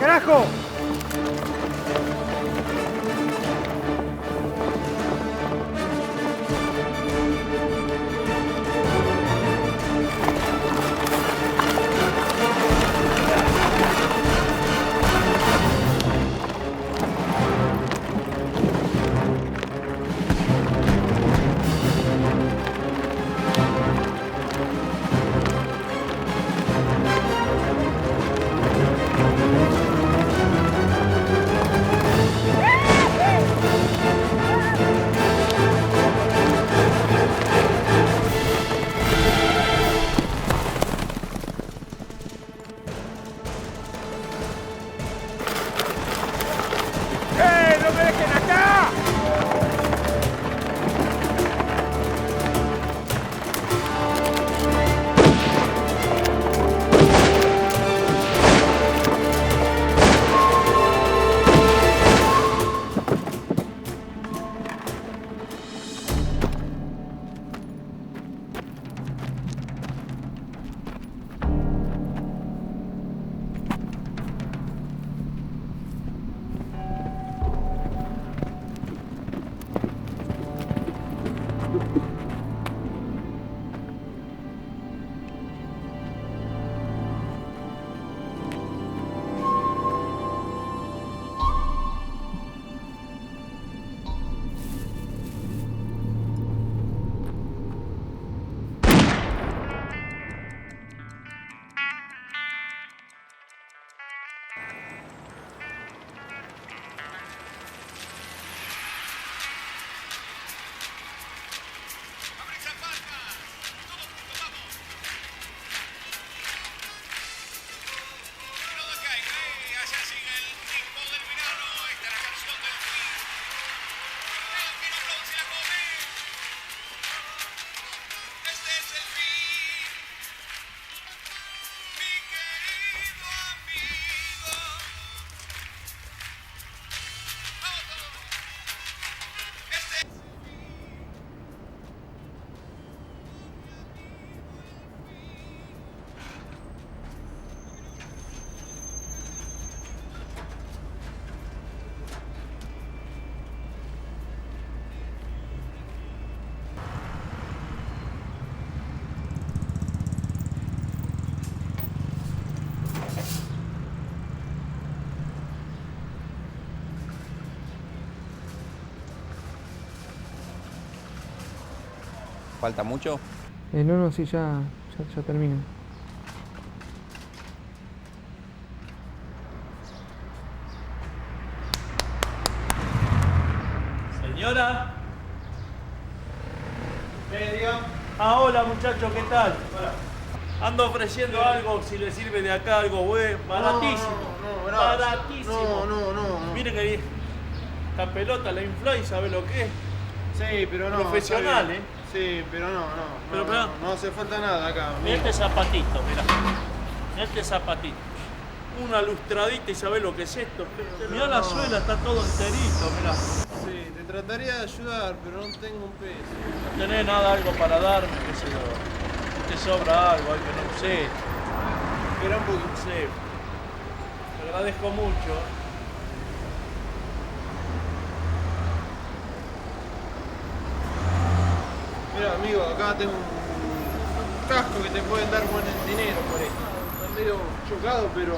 carajo! ¡No me dejen acá! ¿Falta mucho? No, sí, ya termino. Señora. Medio. Hola muchacho, ¿qué tal? Hola. Ando ofreciendo algo, si le sirve de acá algo bueno, baratísimo. No, gracias. Baratísimo. No. Miren que esta pelota la infla y sabe lo que es. Sí, pero no. Profesional, ¿eh? Sí, pero no. Pero, No hace falta nada acá. Mirá este zapatito, mirá. Mirá este zapatito. Una lustradita y sabe lo que es esto. Mirá la suela, está todo enterito, mirá. Sí, te trataría de ayudar, pero no tengo un peso. No tenés nada, algo para darme, qué sé yo. Te sobra algo, que no sé. Espera un poquito. Sí. Te agradezco mucho. Mira, amigo, acá tengo un casco que te pueden dar buen dinero por esto. Está medio chocado, pero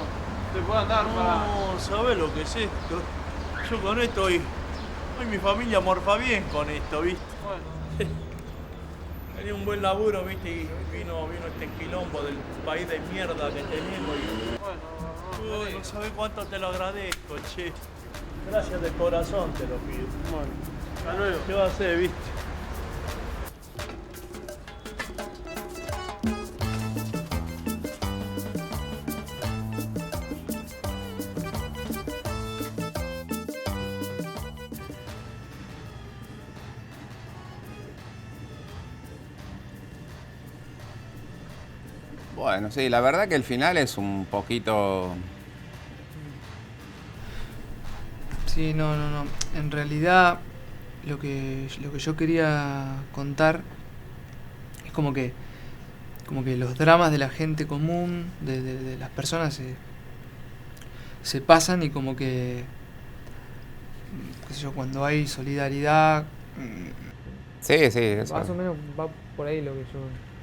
te pueden dar para... No, ¿sabés lo que es esto? Yo con esto hoy mi familia morfa bien con esto, ¿viste? Bueno, Tenía un buen laburo, ¿viste? Y vino este quilombo del país de mierda que tenemos y... bueno, No sabés cuánto te lo agradezco, che. Gracias de corazón te lo pido. bueno. Hasta luego. ¿Qué va a hacer, viste? Bueno, sí, la verdad que el final es un poquito... Sí, no. En realidad, lo que yo quería contar es como que los dramas de la gente común, de las personas, se pasan y como que, qué sé yo, cuando hay solidaridad, Sí, sí, eso. más o menos va por ahí lo que yo...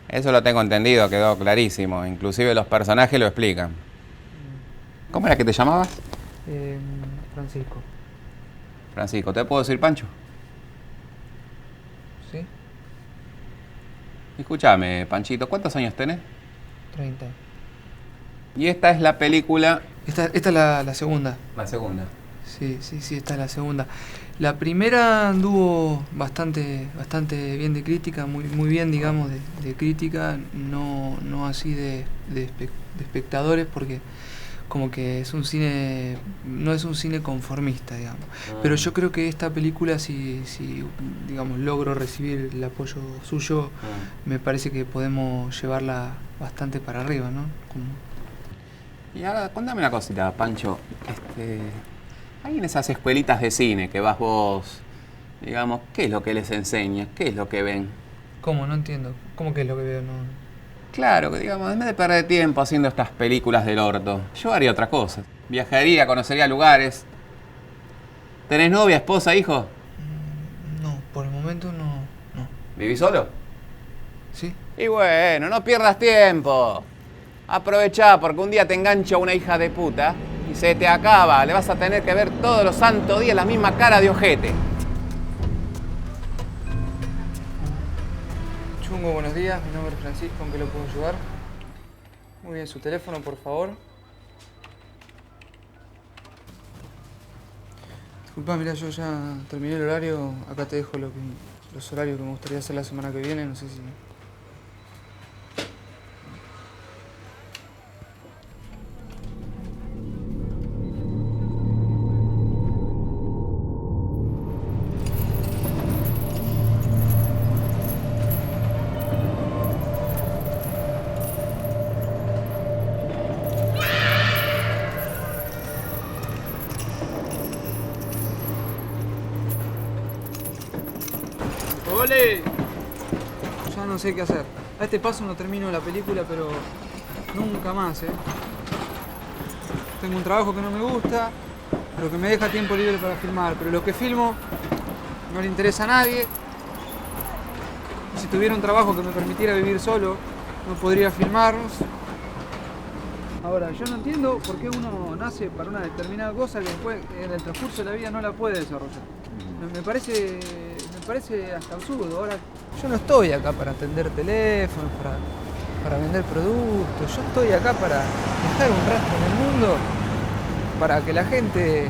Eso lo tengo entendido, quedó clarísimo. Inclusive los personajes lo explican. ¿Cómo era que te llamabas? Francisco. Francisco, ¿te puedo decir Pancho? ¿Sí? Escúchame, Panchito, ¿cuántos años tenés? 30. Y esta es la película... Esta es la segunda. La segunda. Sí, esta es la segunda. La primera anduvo bastante bien de crítica, muy bien, digamos, de crítica, no así de espectadores, porque como que es un cine, no es un cine conformista, digamos. Pero yo creo que esta película, si digamos, logro recibir el apoyo suyo, me parece que podemos llevarla bastante para arriba, ¿no? Y ahora, cuéntame una cosita, Pancho. Hay en esas escuelitas de cine que vas vos, digamos, ¿qué es lo que les enseñas? ¿Qué es lo que ven? ¿Cómo? No entiendo. ¿Cómo que es lo que veo? No. Claro, que digamos, en vez de perder tiempo haciendo estas películas del orto, yo haría otra cosa. Viajaría, conocería lugares. ¿Tenés novia, esposa, hijo? No, por el momento no. ¿Vivís solo? ¿Sí? Y bueno, no pierdas tiempo. Aprovechá porque un día te engancha una hija de puta y se te acaba. Le vas a tener que ver todos los santos días la misma cara de ojete. Chungo, buenos días. Mi nombre es Francisco. ¿En qué lo puedo ayudar? Muy bien, su teléfono, por favor. Disculpa, mira, yo ya terminé el horario. Acá te dejo los horarios que me gustaría hacer la semana que viene. No sé si... ¡Ole! Ya no sé qué hacer. A este paso no termino la película, pero nunca más, ¿eh? Tengo un trabajo que no me gusta, lo que me deja tiempo libre para filmar, pero lo que filmo no le interesa a nadie. Y si tuviera un trabajo que me permitiera vivir solo, no podría filmarlos. Ahora, yo no entiendo por qué uno nace para una determinada cosa que después en el transcurso de la vida no la puede desarrollar. Me parece hasta absurdo. Ahora, yo no estoy acá para atender teléfonos, para vender productos. Yo estoy acá para dejar un rastro en el mundo, para que la gente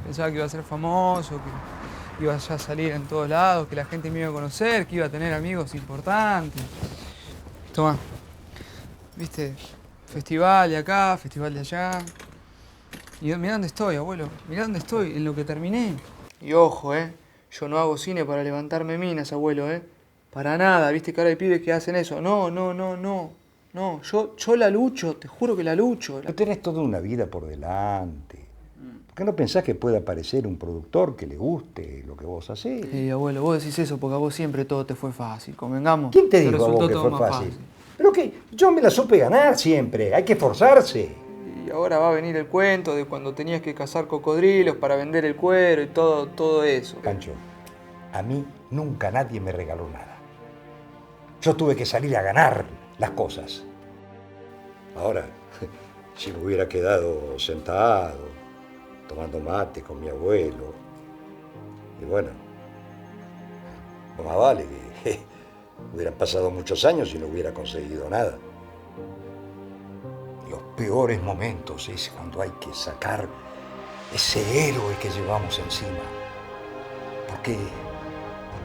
pensaba que iba a ser famoso, que iba ya a salir en todos lados, que la gente me iba a conocer, que iba a tener amigos importantes. Toma, ¿viste? Festival de acá, festival de allá. Y mirá dónde estoy, abuelo. Mirá dónde estoy, en lo que terminé. Y ojo, yo no hago cine para levantarme minas, abuelo, Para nada, ¿viste que ahora hay pibes que hacen eso? No. No, yo la lucho, te juro que la lucho. Tú tenés toda una vida por delante. ¿Por qué no pensás que puede aparecer un productor que le guste lo que vos hacés? Abuelo, vos decís eso porque a vos siempre todo te fue fácil. Convengamos. ¿Quién te Te dijo a vos resultó que todo fue más fácil? Pero que yo me la supe ganar siempre, hay que esforzarse. Y ahora va a venir el cuento de cuando tenías que cazar cocodrilos para vender el cuero y todo eso. Pancho, a mí nunca nadie me regaló nada. Yo tuve que salir a ganar las cosas. Ahora, si me hubiera quedado sentado, tomando mate con mi abuelo, y bueno, más vale que hubieran pasado muchos años y no hubiera conseguido nada. Los peores momentos es cuando hay que sacar ese héroe que llevamos encima.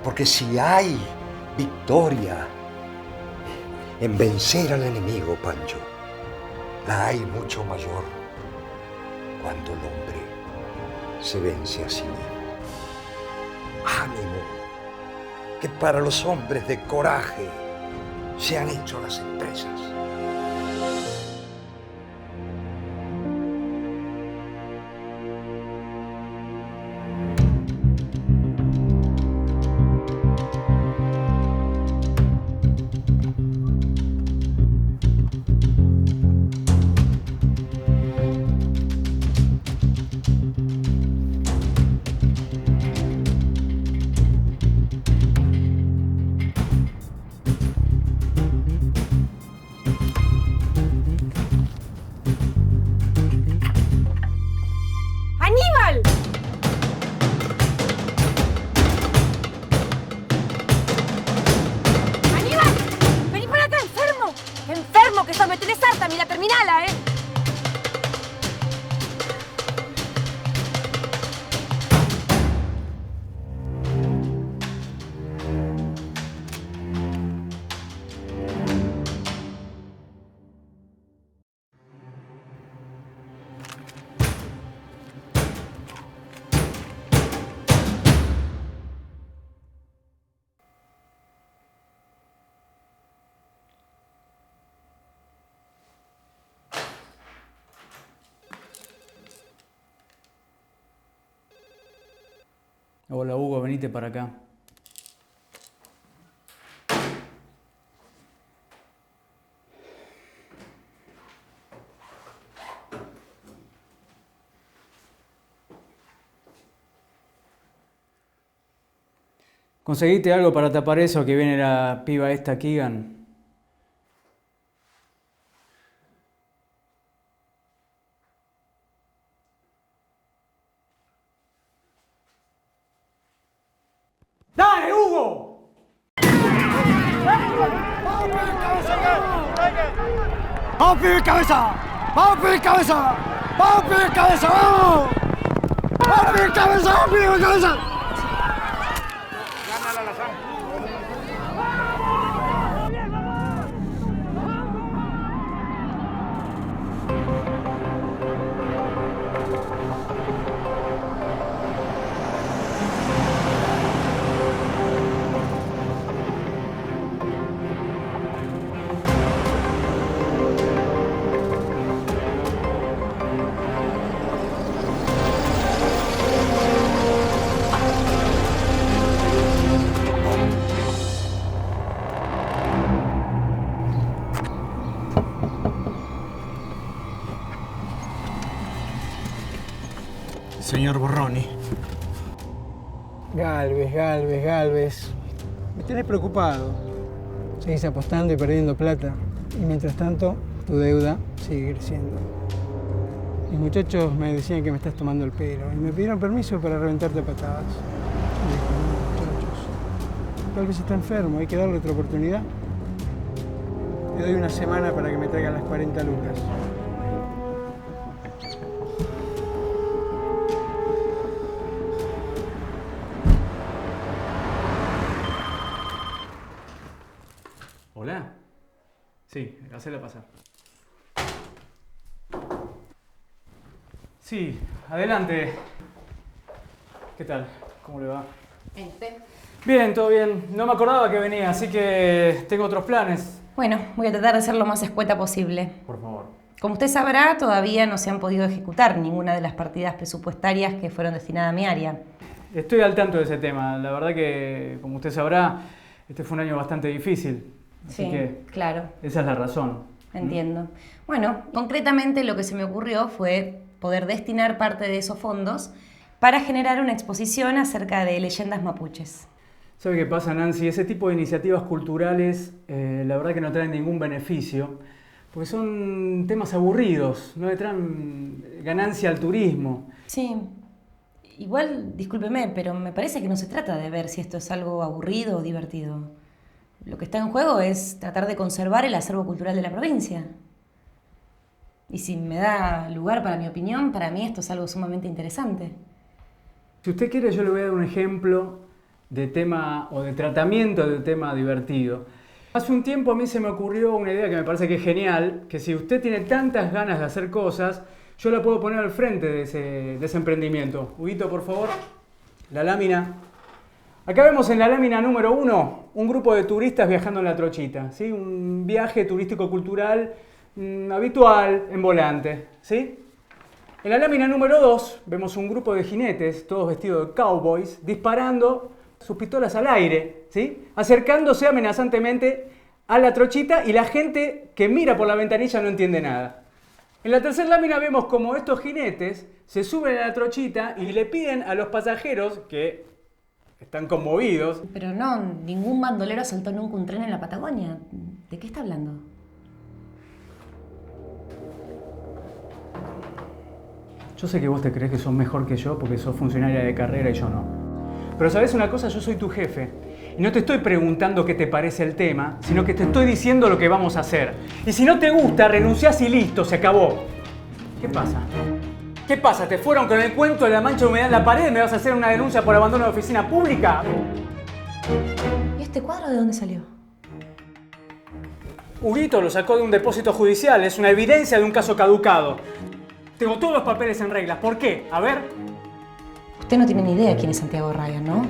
Porque si hay victoria en vencer al enemigo, Pancho, la hay mucho mayor cuando el hombre se vence a sí mismo. Ánimo, que para los hombres de coraje se han hecho las empresas. Hola Hugo, venite para acá. ¿Conseguiste algo para tapar eso que viene la piba esta Keegan? ¡Dale, Hugo! ¡Vamos, pibe, cabeza! ¡Vamos, pibe, cabeza! ¡Vamos, pibe, cabeza! ¡Vamos! ¡Vamos, pibe, cabeza! ¡Vamos, pibe, cabeza! Señor Borroni. Galvez. Me tenés preocupado. Seguís apostando y perdiendo plata. Y mientras tanto, tu deuda sigue creciendo. Mis muchachos me decían que me estás tomando el pelo y me pidieron permiso para reventarte a patadas. Y dije, no, muchachos, tal vez está enfermo, hay que darle otra oportunidad. Te doy una semana para que me traigan las 40 lucas. ¿Hola? Sí, hacela pasar. Sí, adelante. ¿Qué tal? ¿Cómo le va? Bien, todo bien. No me acordaba que venía, así que tengo otros planes. Bueno, voy a tratar de ser lo más escueta posible. Por favor. Como usted sabrá, todavía no se han podido ejecutar ninguna de las partidas presupuestarias que fueron destinadas a mi área. Estoy al tanto de ese tema. La verdad que, como usted sabrá, este fue un año bastante difícil. Así Sí, que claro. esa es la razón. Entiendo. Bueno, concretamente lo que se me ocurrió fue poder destinar parte de esos fondos para generar una exposición acerca de leyendas mapuches. ¿Sabe qué pasa, Nancy? Ese tipo de iniciativas culturales, la verdad que no traen ningún beneficio, porque son temas aburridos, no le traen ganancia al turismo. Sí. Igual, discúlpeme, pero me parece que no se trata de ver si esto es algo aburrido o divertido. Lo que está en juego es tratar de conservar el acervo cultural de la provincia. Y si me da lugar para mi opinión, para mí esto es algo sumamente interesante. Si usted quiere, yo le voy a dar un ejemplo de tema o de tratamiento de tema divertido. Hace un tiempo a mí se me ocurrió una idea que me parece que es genial, que si usted tiene tantas ganas de hacer cosas, yo la puedo poner al frente de ese emprendimiento. Huguito, por favor, la lámina. Acá vemos en la lámina número 1 un grupo de turistas viajando en la trochita, ¿sí? Un viaje turístico-cultural habitual en volante, ¿sí? En la lámina número 2 vemos un grupo de jinetes, todos vestidos de cowboys, disparando sus pistolas al aire, ¿sí? Acercándose amenazantemente a la trochita y la gente que mira por la ventanilla no entiende nada. En la tercera lámina vemos como estos jinetes se suben a la trochita y le piden a los pasajeros que están conmovidos. Pero no, ningún bandolero saltó nunca un tren en la Patagonia. ¿De qué está hablando? Yo sé que vos te crees que sos mejor que yo porque sos funcionaria de carrera y yo no. Pero ¿sabés una cosa? Yo soy tu jefe. Y no te estoy preguntando qué te parece el tema, sino que te estoy diciendo lo que vamos a hacer. Y si no te gusta, renunciás y listo, se acabó. ¿Qué pasa? ¿Qué pasa? ¿Te fueron con el cuento de la mancha de humedad en la pared? ¿Me vas a hacer una denuncia por abandono de oficina pública? ¿Y este cuadro de dónde salió? Huguito lo sacó de un depósito judicial. Es una evidencia de un caso caducado. Tengo todos los papeles en regla. ¿Por qué? A ver. Usted no tiene ni idea quién es Santiago Ryan, ¿no?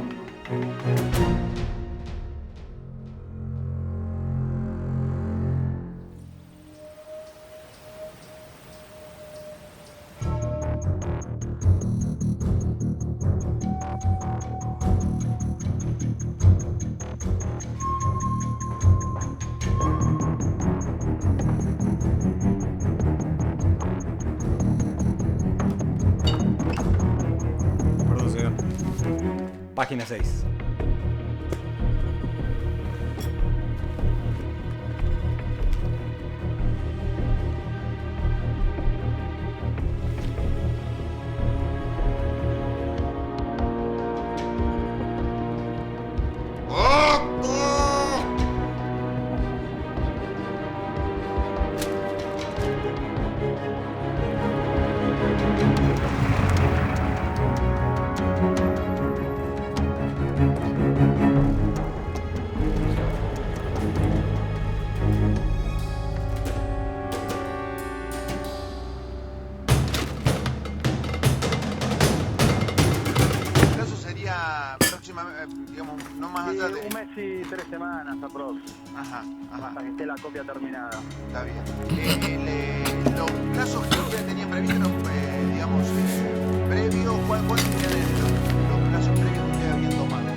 Página 6. Digamos, no más allá de... Un mes y 3 semanas, aprox. Ajá. Hasta que esté la copia terminada. Está bien. Los casos que ustedes tenían previstos, digamos, previos, ¿cuáles serían los casos previos que ustedes habían tomado?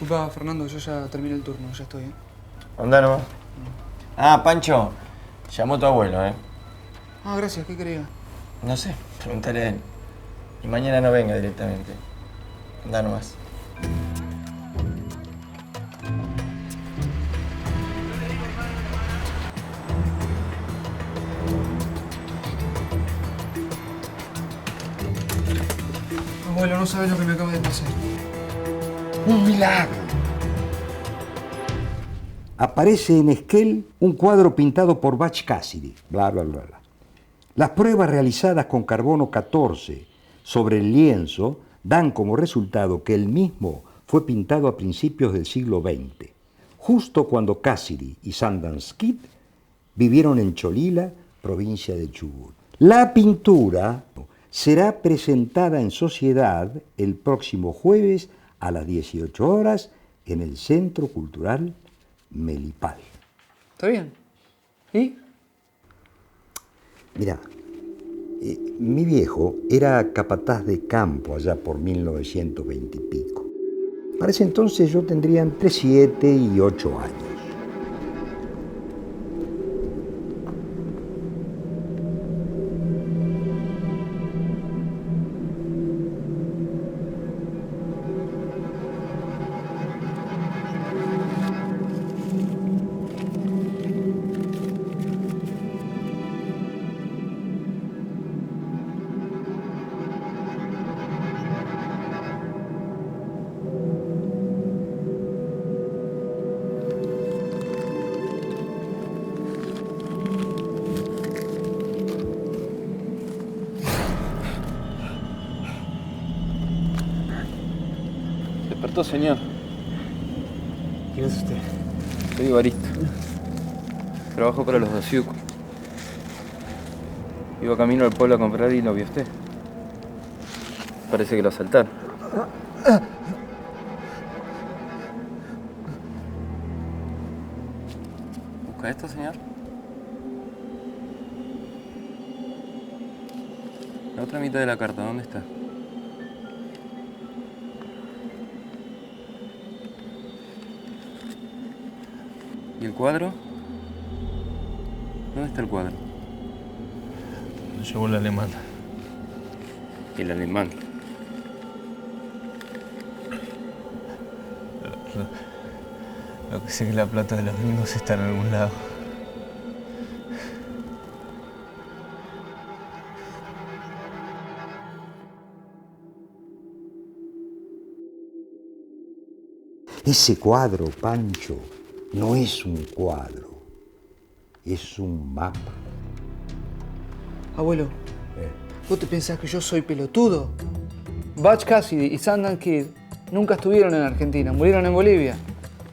Disculpa, Fernando, yo ya terminé el turno, ya estoy, ¿eh? Andá nomás. Ah, Pancho, llamó tu abuelo, ¿eh? Ah, gracias, ¿qué quería? No sé, preguntale a él. Y mañana no venga directamente. Andá nomás. Abuelo, no sabes lo que me acaba de pasar. ¡Un milagro! Aparece en Esquel un cuadro pintado por Butch Cassidy. Bla, bla, bla, bla. Las pruebas realizadas con carbono 14 sobre el lienzo dan como resultado que el mismo fue pintado a principios del siglo XX, justo cuando Cassidy y Sundance Kid vivieron en Cholila, provincia de Chubut. La pintura será presentada en sociedad el próximo jueves a las 18 horas en el Centro Cultural Melipal. ¿Está bien? ¿Y? Mira, mi viejo era capataz de campo allá por 1920 y pico. Para ese entonces yo tendría entre 7 y 8 años. ¿Despertó, señor? ¿Quién es usted? Soy Evaristo. Trabajo para los Dosiuco. Iba camino al pueblo a comprar y lo vio usted. Parece que lo asaltaron. ¿Busca esto, señor? La otra mitad de la carta, ¿dónde está? ¿Y el cuadro? ¿Dónde está el cuadro? Lo llevó el alemán. El alemán. Lo que sé es que la plata de los gringos está en algún lado. Ese cuadro, Pancho, no es un cuadro, es un mapa. Abuelo, ¿vos te pensás que yo soy pelotudo? Butch Cassidy y Sundance Kid nunca estuvieron en Argentina, murieron en Bolivia.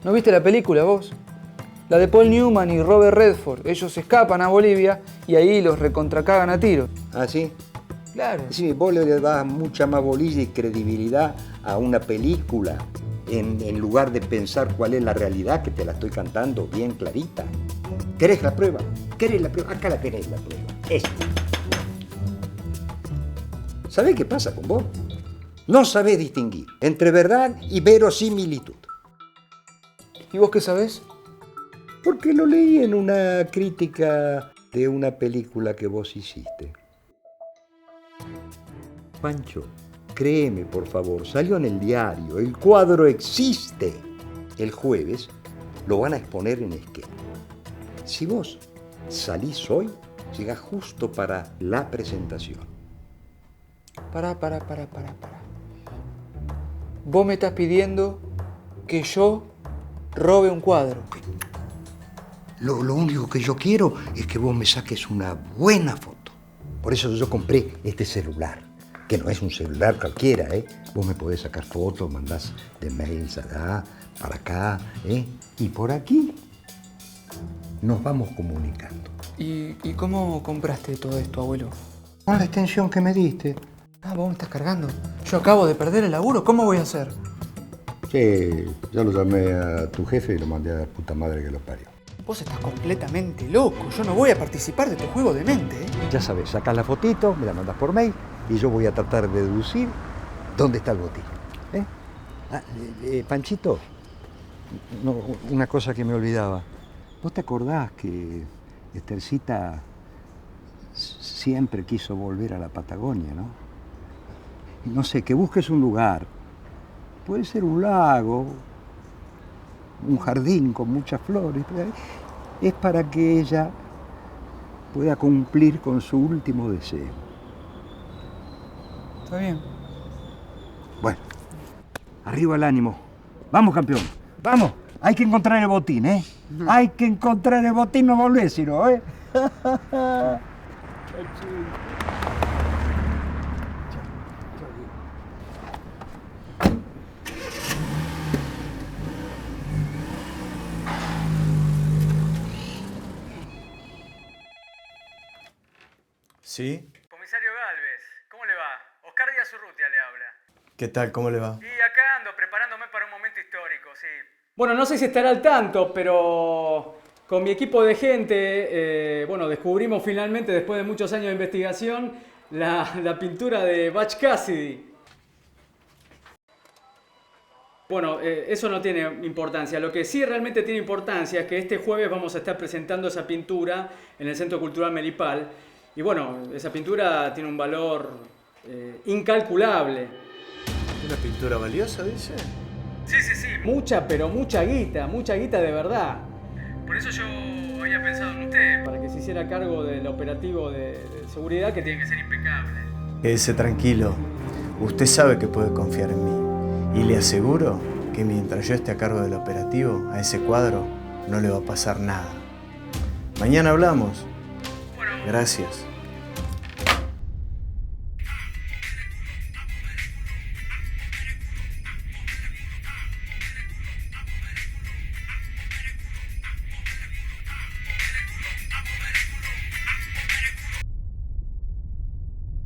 ¿No viste la película vos? La de Paul Newman y Robert Redford. Ellos escapan a Bolivia y ahí los recontracagan a tiros. ¿Ah, sí? Claro. Sí, vos le das mucha más bolilla y credibilidad a una película en lugar de pensar cuál es la realidad, que te la estoy cantando bien clarita. ¿Querés la prueba? ¿Querés la prueba? Acá la tenés la prueba. Esta. ¿Sabés qué pasa con vos? No sabés distinguir entre verdad y verosimilitud. ¿Y vos qué sabés? Porque lo leí en una crítica de una película que vos hiciste. Pancho, créeme, por favor, salió en el diario, el cuadro existe. El jueves lo van a exponer en Esquel. Si vos salís hoy, llegás justo para la presentación. Pará. Vos me estás pidiendo que yo robe un cuadro. Lo único que yo quiero es que vos me saques una buena foto. Por eso yo compré este celular, que no es un celular cualquiera, ¿eh? Vos me podés sacar fotos, mandás de mails allá, para acá, ¿eh? Y por aquí nos vamos comunicando. ¿Y cómo compraste todo esto, abuelo? Con la extensión que me diste. Ah, vos me estás cargando. Yo acabo de perder el laburo, ¿cómo voy a hacer? Sí, ya lo llamé a tu jefe y lo mandé a la puta madre que lo parió. Vos estás completamente loco. Yo no voy a participar de tu juego de mente, ¿eh? Ya sabes, sacás la fotito, me la mandás por mail y yo voy a tratar de deducir dónde está el botín. Panchito, no, una cosa que me olvidaba. ¿Vos te acordás que Estercita siempre quiso volver a la Patagonia, no? No sé, que busques un lugar. Puede ser un lago, un jardín con muchas flores. Es para que ella pueda cumplir con su último deseo. Está bien. Bueno, arriba el ánimo. Vamos, campeón. Vamos. Hay que encontrar el botín, ¿eh? Hay que encontrar el botín, no volvés, sino, ¿eh? ¿Sí? Comisario Galvez, ¿cómo le va? Oscar Díaz Urrutia le habla. ¿Qué tal? ¿Cómo le va? Y acá ando preparándome para un momento histórico, sí. Bueno, no sé si estará al tanto, pero con mi equipo de gente, descubrimos finalmente, después de muchos años de investigación, la pintura de Butch Cassidy. Bueno, eso no tiene importancia. Lo que sí realmente tiene importancia es que este jueves vamos a estar presentando esa pintura en el Centro Cultural Melipal. Y bueno, esa pintura tiene un valor incalculable. ¿Una pintura valiosa, dice? Sí. Mucha, pero mucha guita de verdad. Por eso yo había pensado en usted, para que se hiciera cargo del operativo de seguridad, que tiene que ser impecable. Quédese tranquilo. Usted sabe que puede confiar en mí. Y le aseguro que mientras yo esté a cargo del operativo, a ese cuadro no le va a pasar nada. Mañana hablamos. Gracias.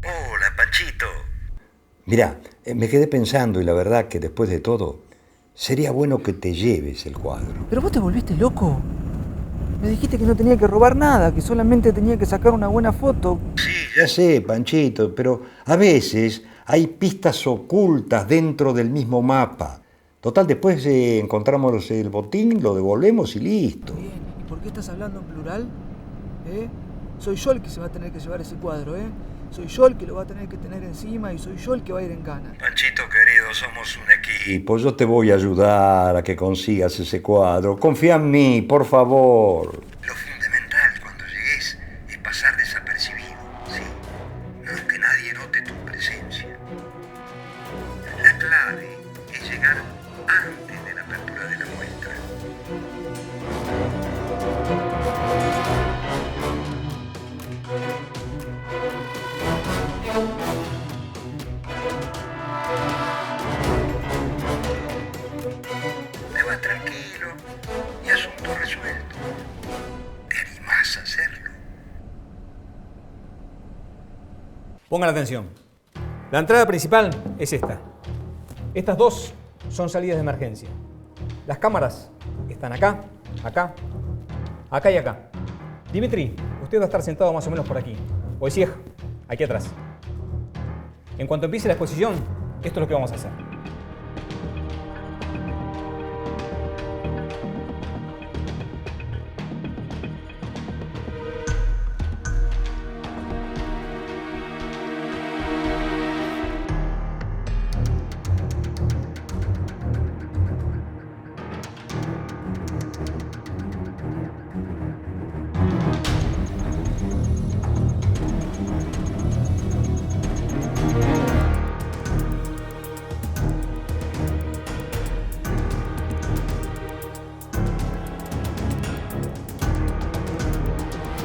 Hola, Panchito. Mirá, me quedé pensando y la verdad que después de todo, sería bueno que te lleves el cuadro. ¿Pero vos te volviste loco? Me dijiste que no tenía que robar nada, que solamente tenía que sacar una buena foto. Sí, ya sé, Panchito, pero a veces hay pistas ocultas dentro del mismo mapa. Total, después encontramos el botín, lo devolvemos y listo. Bien, ¿y por qué estás hablando en plural? Soy yo el que se va a tener que llevar ese cuadro, ¿eh? Soy yo el que lo va a tener que tener encima y soy yo el que va a ir en gana. Panchito querido, somos un equipo. Yo te voy a ayudar a que consigas ese cuadro. Confía en mí, por favor. Lo fundamental cuando llegues es pasar desapercibido, ¿sí? No que nadie note tu presencia. La clave es llegar antes de la apertura de la muestra. Te vas tranquilo y asunto resuelto. Pongan atención. La entrada principal es esta. Estas dos son salidas de emergencia. Las cámaras están acá, acá, acá y acá. Dimitri, usted va a estar sentado más o menos por aquí. Wojciech, aquí atrás. En cuanto empiece la exposición, esto es lo que vamos a hacer.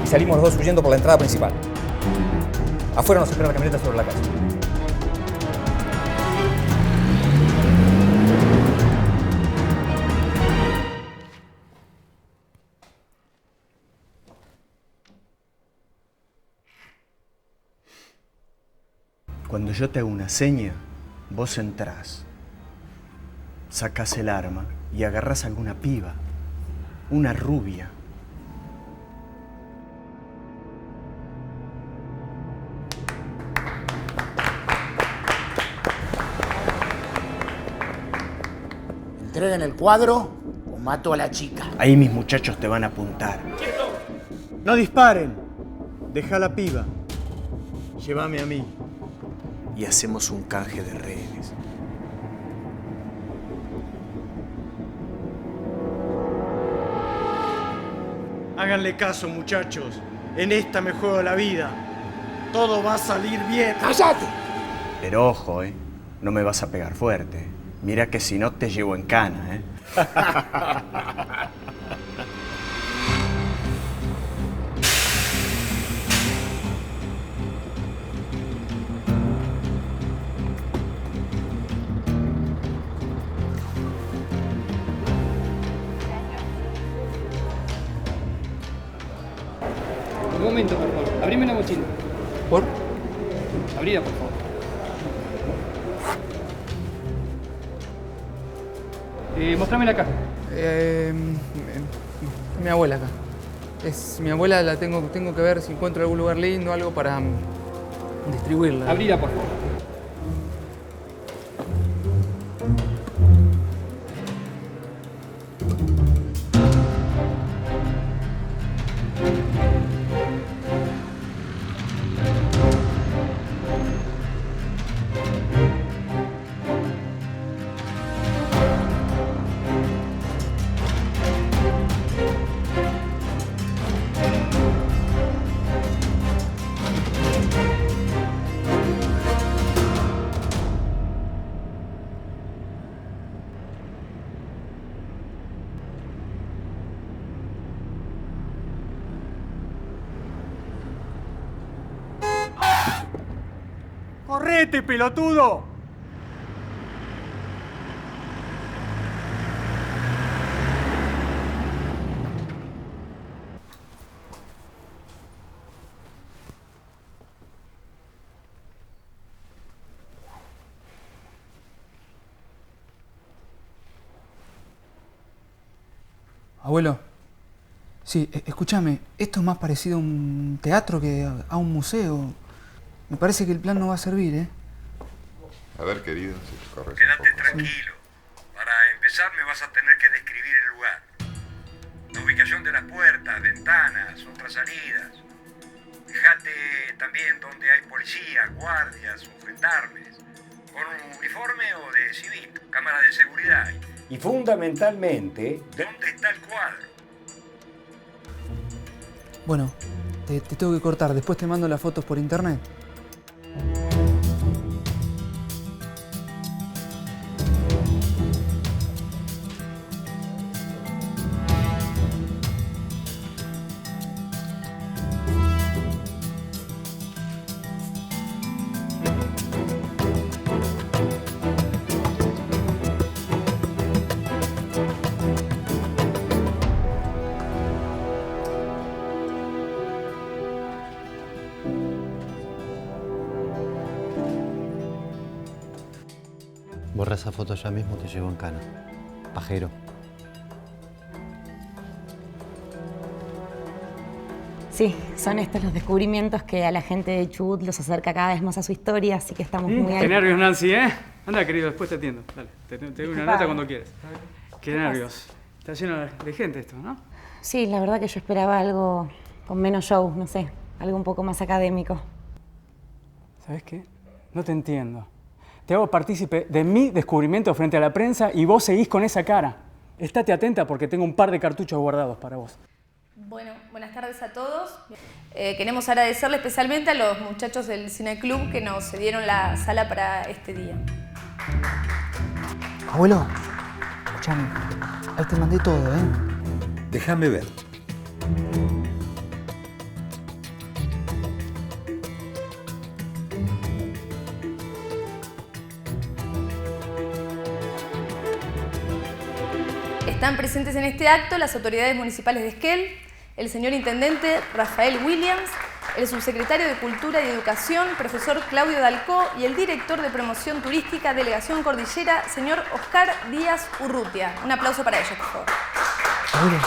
Y salimos los dos huyendo por la entrada principal. Afuera nos espera la camioneta sobre la calle. Cuando yo te hago una seña, vos entrás, sacás el arma y agarrás a alguna piba, una rubia. Entreguen el cuadro o mato a la chica. Ahí mis muchachos te van a apuntar. No disparen. Deja a la piba. Llévame a mí. Y hacemos un canje de rehenes. Háganle caso, muchachos. En esta me juego la vida. Todo va a salir bien. ¡Cállate! Pero ojo, no me vas a pegar fuerte. Mira que si no te llevo en cana, Un momento, por favor. Abrime la mochila. ¿Por? Abrila, por favor. Mostrame la caja. Mi abuela acá. Es mi abuela, la tengo que ver si encuentro algún lugar lindo, algo para distribuirla. Abrila, por favor. ¡Correte, pelotudo! Abuelo, sí, escúchame, esto es más parecido a un teatro que a un museo. Me parece que el plan no va a servir, ¿eh? A ver, querido, si te corres. Quédate tranquilo. Para empezar me vas a tener que describir el lugar. La ubicación de las puertas, ventanas, otras salidas. Fíjate también dónde hay policías, guardias o gendarmes. ¿Con un uniforme o de civil? Cámara de seguridad. Y fundamentalmente... ¿Dónde está el cuadro? Bueno, te tengo que cortar. Después te mando las fotos por internet. Borra esa foto ya mismo, te llevo en cana. Pajero. Sí, son estos los descubrimientos que a la gente de Chubut los acerca cada vez más a su historia, así que estamos muy Qué nervios, Nancy, ¿eh? Anda, querido, después te atiendo. Dale, te doy una nota cuando quieras. Qué nervios. Está lleno de gente esto, ¿no? Sí, la verdad que yo esperaba algo con menos show, no sé, algo un poco más académico. ¿Sabes qué? No te entiendo. Te hago partícipe de mi descubrimiento frente a la prensa y vos seguís con esa cara. Estate atenta porque tengo un par de cartuchos guardados para vos. Bueno, buenas tardes a todos. Queremos agradecerle especialmente a los muchachos del Cine Club que nos cedieron la sala para este día. Abuelo, escuchame, ahí te mandé todo, ¿eh? Déjame ver. Están presentes en este acto las autoridades municipales de Esquel, el señor intendente Rafael Williams, el subsecretario de Cultura y Educación, profesor Claudio Dalcó, y el director de Promoción Turística, Delegación Cordillera, señor Oscar Díaz Urrutia. Un aplauso para ellos, por favor. Abuelo.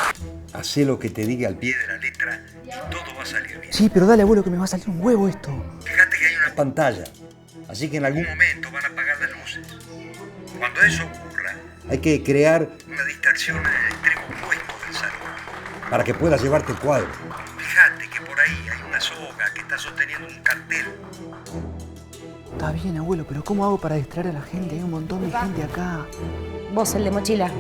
Hacé lo que te diga al pie de la letra y todo va a salir bien. Sí, pero dale, abuelo, que me va a salir un huevo esto. Fíjate que hay una pantalla, así que en algún momento van a apagar las luces. Cuando eso ocurra, hay que crear una distracción en el extremo opuesto del salón, para que puedas llevarte el cuadro. Fíjate que por ahí hay una soga que está sosteniendo un cartel. Está bien, abuelo, pero ¿cómo hago para distraer a la gente? Hay un montón de gente acá. Vos, el de mochila.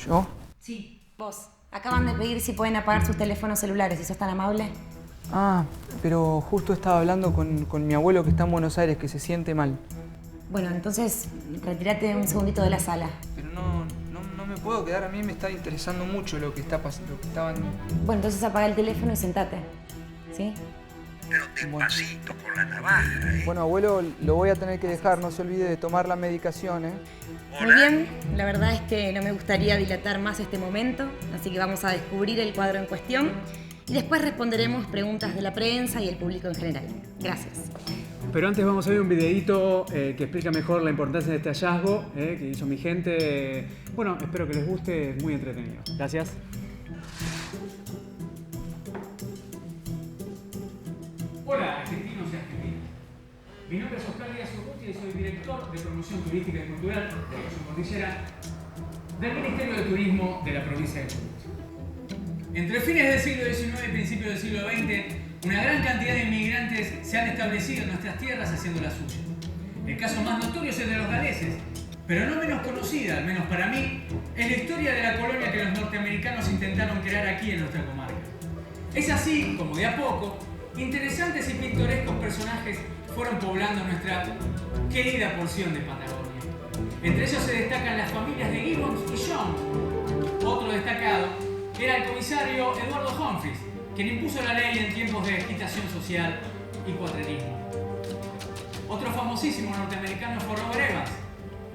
¿Yo? Sí, vos. Acaban de pedir si pueden apagar sus teléfonos celulares, si sos tan amable. Ah, pero justo estaba hablando con mi abuelo que está en Buenos Aires, que se siente mal. Bueno, entonces retírate un segundito de la sala. Pero no me puedo quedar, a mí me está interesando mucho lo que está pasando, lo que estaban... Bueno, entonces apaga el teléfono y sentate. ¿Sí? Pero despacito, con la navaja, ¿eh? Bueno, abuelo, lo voy a tener que dejar, no se olvide de tomar la medicación, ¿eh? Muy bien, la verdad es que no me gustaría dilatar más este momento, así que vamos a descubrir el cuadro en cuestión y después responderemos preguntas de la prensa y el público en general. Gracias. Pero antes vamos a ver un videíto que explica mejor la importancia de este hallazgo que hizo mi gente. Bueno, espero que les guste, es muy entretenido. Gracias. Hola, argentinos y argentinas. Mi nombre es Oscar Díaz Urrutia y soy director de Promoción Turística y Cultural de Delegación Cordillera del Ministerio de Turismo de la provincia de Chubut. Entre fines del siglo XIX y principios del siglo XX, una gran cantidad de inmigrantes se han establecido en nuestras tierras haciendo la suya. El caso más notorio es el de los galeses, pero no menos conocida, al menos para mí, es la historia de la colonia que los norteamericanos intentaron crear aquí en nuestra comarca. Es así como de a poco, interesantes y pintorescos personajes fueron poblando nuestra querida porción de Patagonia. Entre ellos se destacan las familias de Gibbons y Young. Otro destacado era el comisario Eduardo Humphreys, quien impuso la ley en tiempos de agitación social y cuatrerismo. Otro famosísimo norteamericano fue Robert Evans,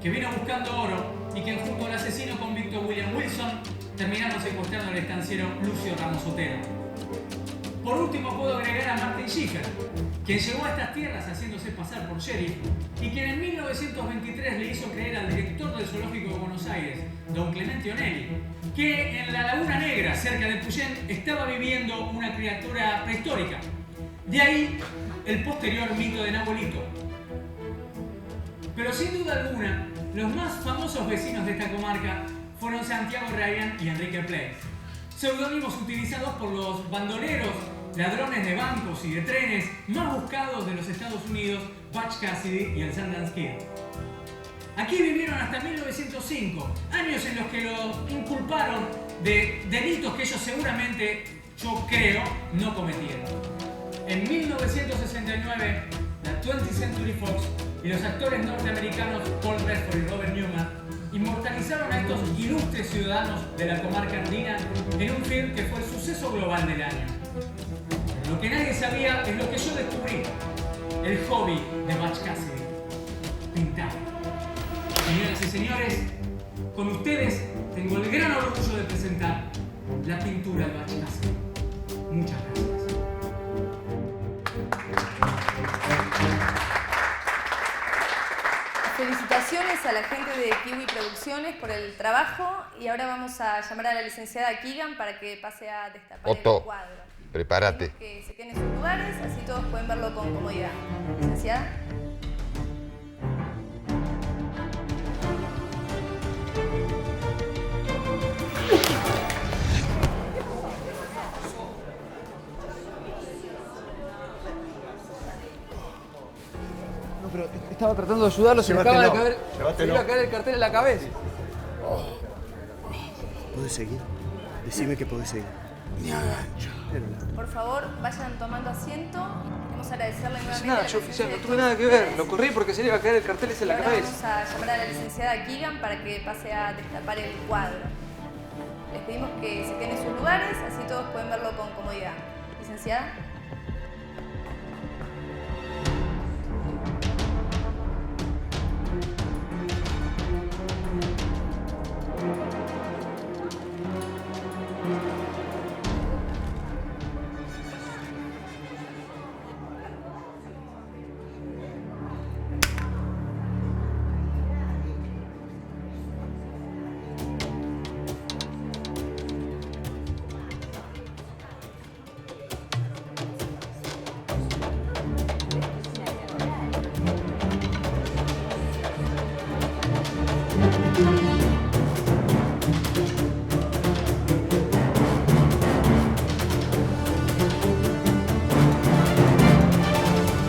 que vino buscando oro y quien junto al asesino convicto William Wilson terminaron secuestrando al estanciero Lucio Ramos Otero. Por último puedo agregar a Martin Schiffer, quien llegó a estas tierras haciéndose pasar por sheriff y quien en 1923 le hizo creer al director del Zoológico de Buenos Aires, don Clemente Onelli, que en la Laguna Negra, cerca de Puyén, estaba viviendo una criatura prehistórica. De ahí el posterior mito de Nabolito. Pero sin duda alguna, los más famosos vecinos de esta comarca fueron Santiago Ryan y Enrique Place, seudónimos utilizados por los bandoleros, ladrones de bancos y de trenes más buscados de los Estados Unidos, Butch Cassidy y el Sundance Kid. Aquí vivieron hasta 1905, años en los que los inculparon de delitos que ellos seguramente, yo creo, no cometieron. En 1969, la 20th Century Fox y los actores norteamericanos Paul Redford y Robert Newman inmortalizaron a estos ilustres ciudadanos de la comarca andina en un film que fue el suceso global del año. Lo que nadie sabía es lo que yo descubrí, el hobby de Butch Cassidy, pintar. Señoras y señores, con ustedes tengo el gran orgullo de presentar la pintura de Butch Cassidy. Muchas gracias. Felicitaciones a la gente de Kiwi Producciones por el trabajo y ahora vamos a llamar a la licenciada Keegan para que pase a destapar Otto, el cuadro. prepárate. Que se queden en sus lugares, así todos pueden verlo con comodidad. Licenciada. No, pero estaba tratando de ayudarlo, se le acaba de caer. Llévatelo. Se le iba a caer el cartel en la cabeza. ¿Podés seguir? Decime que podés seguir. Ni agancho. Por favor, vayan tomando asiento. Queremos agradecerle nuevamente Nada, a la yo oficial, no presencia tuve de nada que todos ver. ustedes. Lo corrí porque se le iba a caer el cartel ese en la Ahora cabeza. vamos a llamar a la licenciada Keegan para que pase a destapar el cuadro. Les pedimos que se queden en sus lugares, así todos pueden verlo con comodidad. Licenciada.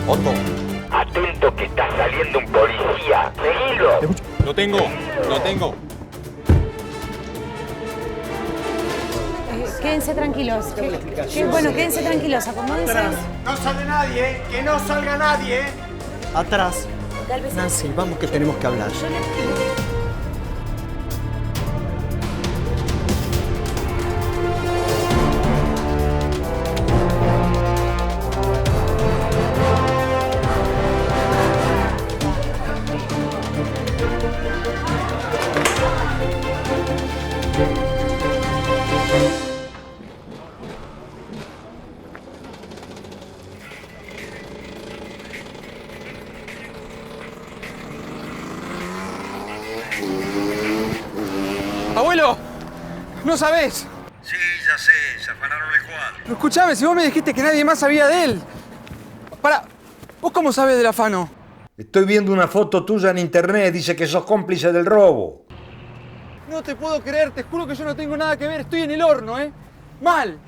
Otto. Atento que está saliendo un policía. Seguilo. Lo tengo, lo tengo. Quédense tranquilos. Bueno, quédense tranquilos, acomódense. No sale nadie, que no salga nadie. Atrás. Nancy, vamos que tenemos que hablar. ¡Abuelo! ¡No sabés! Sí, ya sé, se afanaron el cuadro. Pero escuchame, si vos me dijiste que nadie más sabía de él. Pará, ¿vos cómo sabés del afano? Estoy viendo una foto tuya en internet, dice que sos cómplice del robo. No te puedo creer, te juro que yo no tengo nada que ver, estoy en el horno, ¿eh? Mal.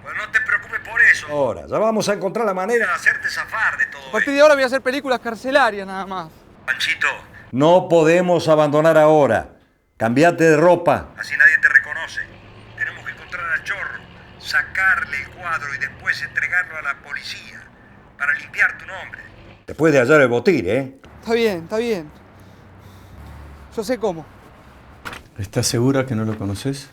Pues no te preocupes por eso. Ahora, ya vamos a encontrar la manera de hacerte zafar de todo A partir de ahora voy a hacer películas carcelarias nada más. Panchito. No podemos abandonar ahora. Cambiate de ropa. Así nadie te reconoce. Tenemos que encontrar al chorro, sacarle el cuadro y después entregarlo a la policía para limpiar tu nombre. Después de hallar el botín, ¿eh? Está bien, está bien. Yo sé cómo. ¿Estás segura que no lo conoces?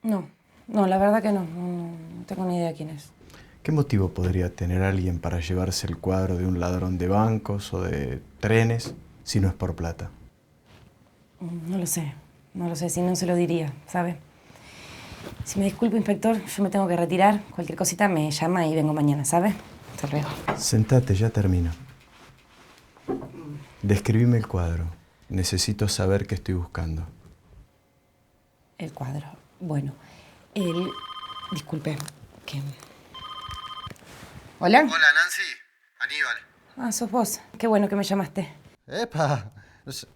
No, la verdad que no tengo ni idea quién es. ¿Qué motivo podría tener alguien para llevarse el cuadro de un ladrón de bancos o de trenes si no es por plata? No lo sé, si no se lo diría, ¿sabe? Si me disculpa, inspector, yo me tengo que retirar. Cualquier cosita me llama y vengo mañana, ¿sabe? Hasta luego. Sentate, ya termino. Describime el cuadro. Necesito saber qué estoy buscando. El cuadro. Bueno, disculpe, que... ¿Hola? Hola, Nancy. Aníbal. Ah, sos vos. Qué bueno que me llamaste. Epa,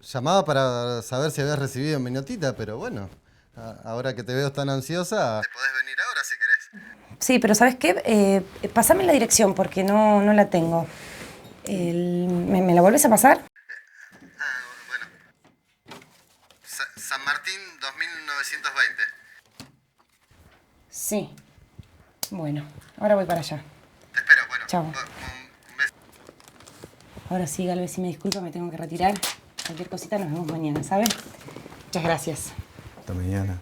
llamaba para saber si habías recibido mi notita, pero bueno, ahora que te veo tan ansiosa... Te podés venir ahora si querés. Sí, pero ¿sabes qué? Pásame la dirección porque no la tengo. ¿Me la volvés a pasar? Bueno. San Martín 2920. Sí. Bueno, ahora voy para allá. Te espero, bueno. Chao. Un beso. Ahora sí, Galvez, si me disculpa, me tengo que retirar. Cualquier cosita nos vemos mañana, ¿sabes? Muchas gracias. Hasta mañana.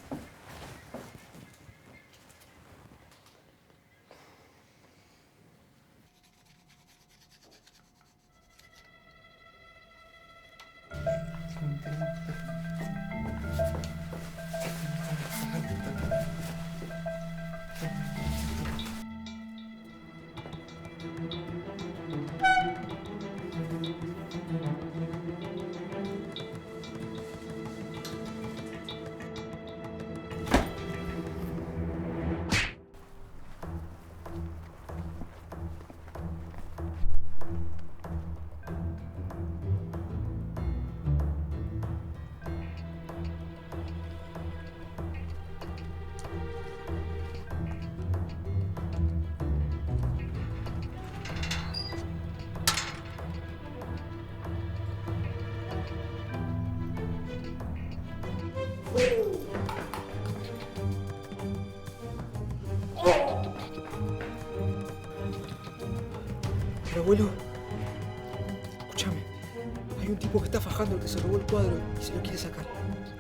Hay un tipo que está fajando el que se robó el cuadro y se lo quiere sacar.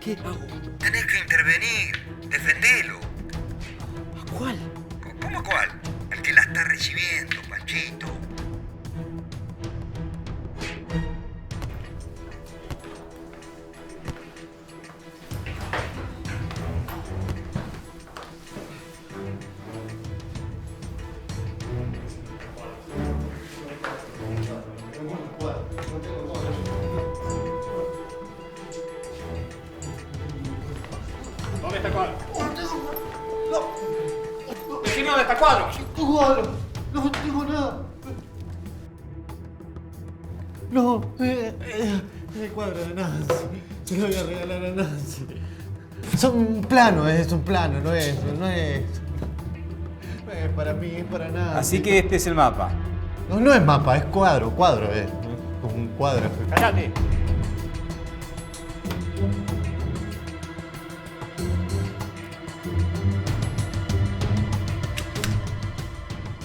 ¿Qué hago? Tenés que intervenir, defendelo. ¿A cuál? ¿Cómo cuál? El que la está recibiendo, Panchito. ¿Dónde está el cuadro? Decime dónde está el cuadro. Cuadro, no tengo nada. No, el cuadro de Nancy. Se lo voy a regalar a Nancy. Es un plano, no es para mí, es para Nancy. Así que este es el mapa. No es mapa, es cuadro es. Un cuadro. ¡Cállate!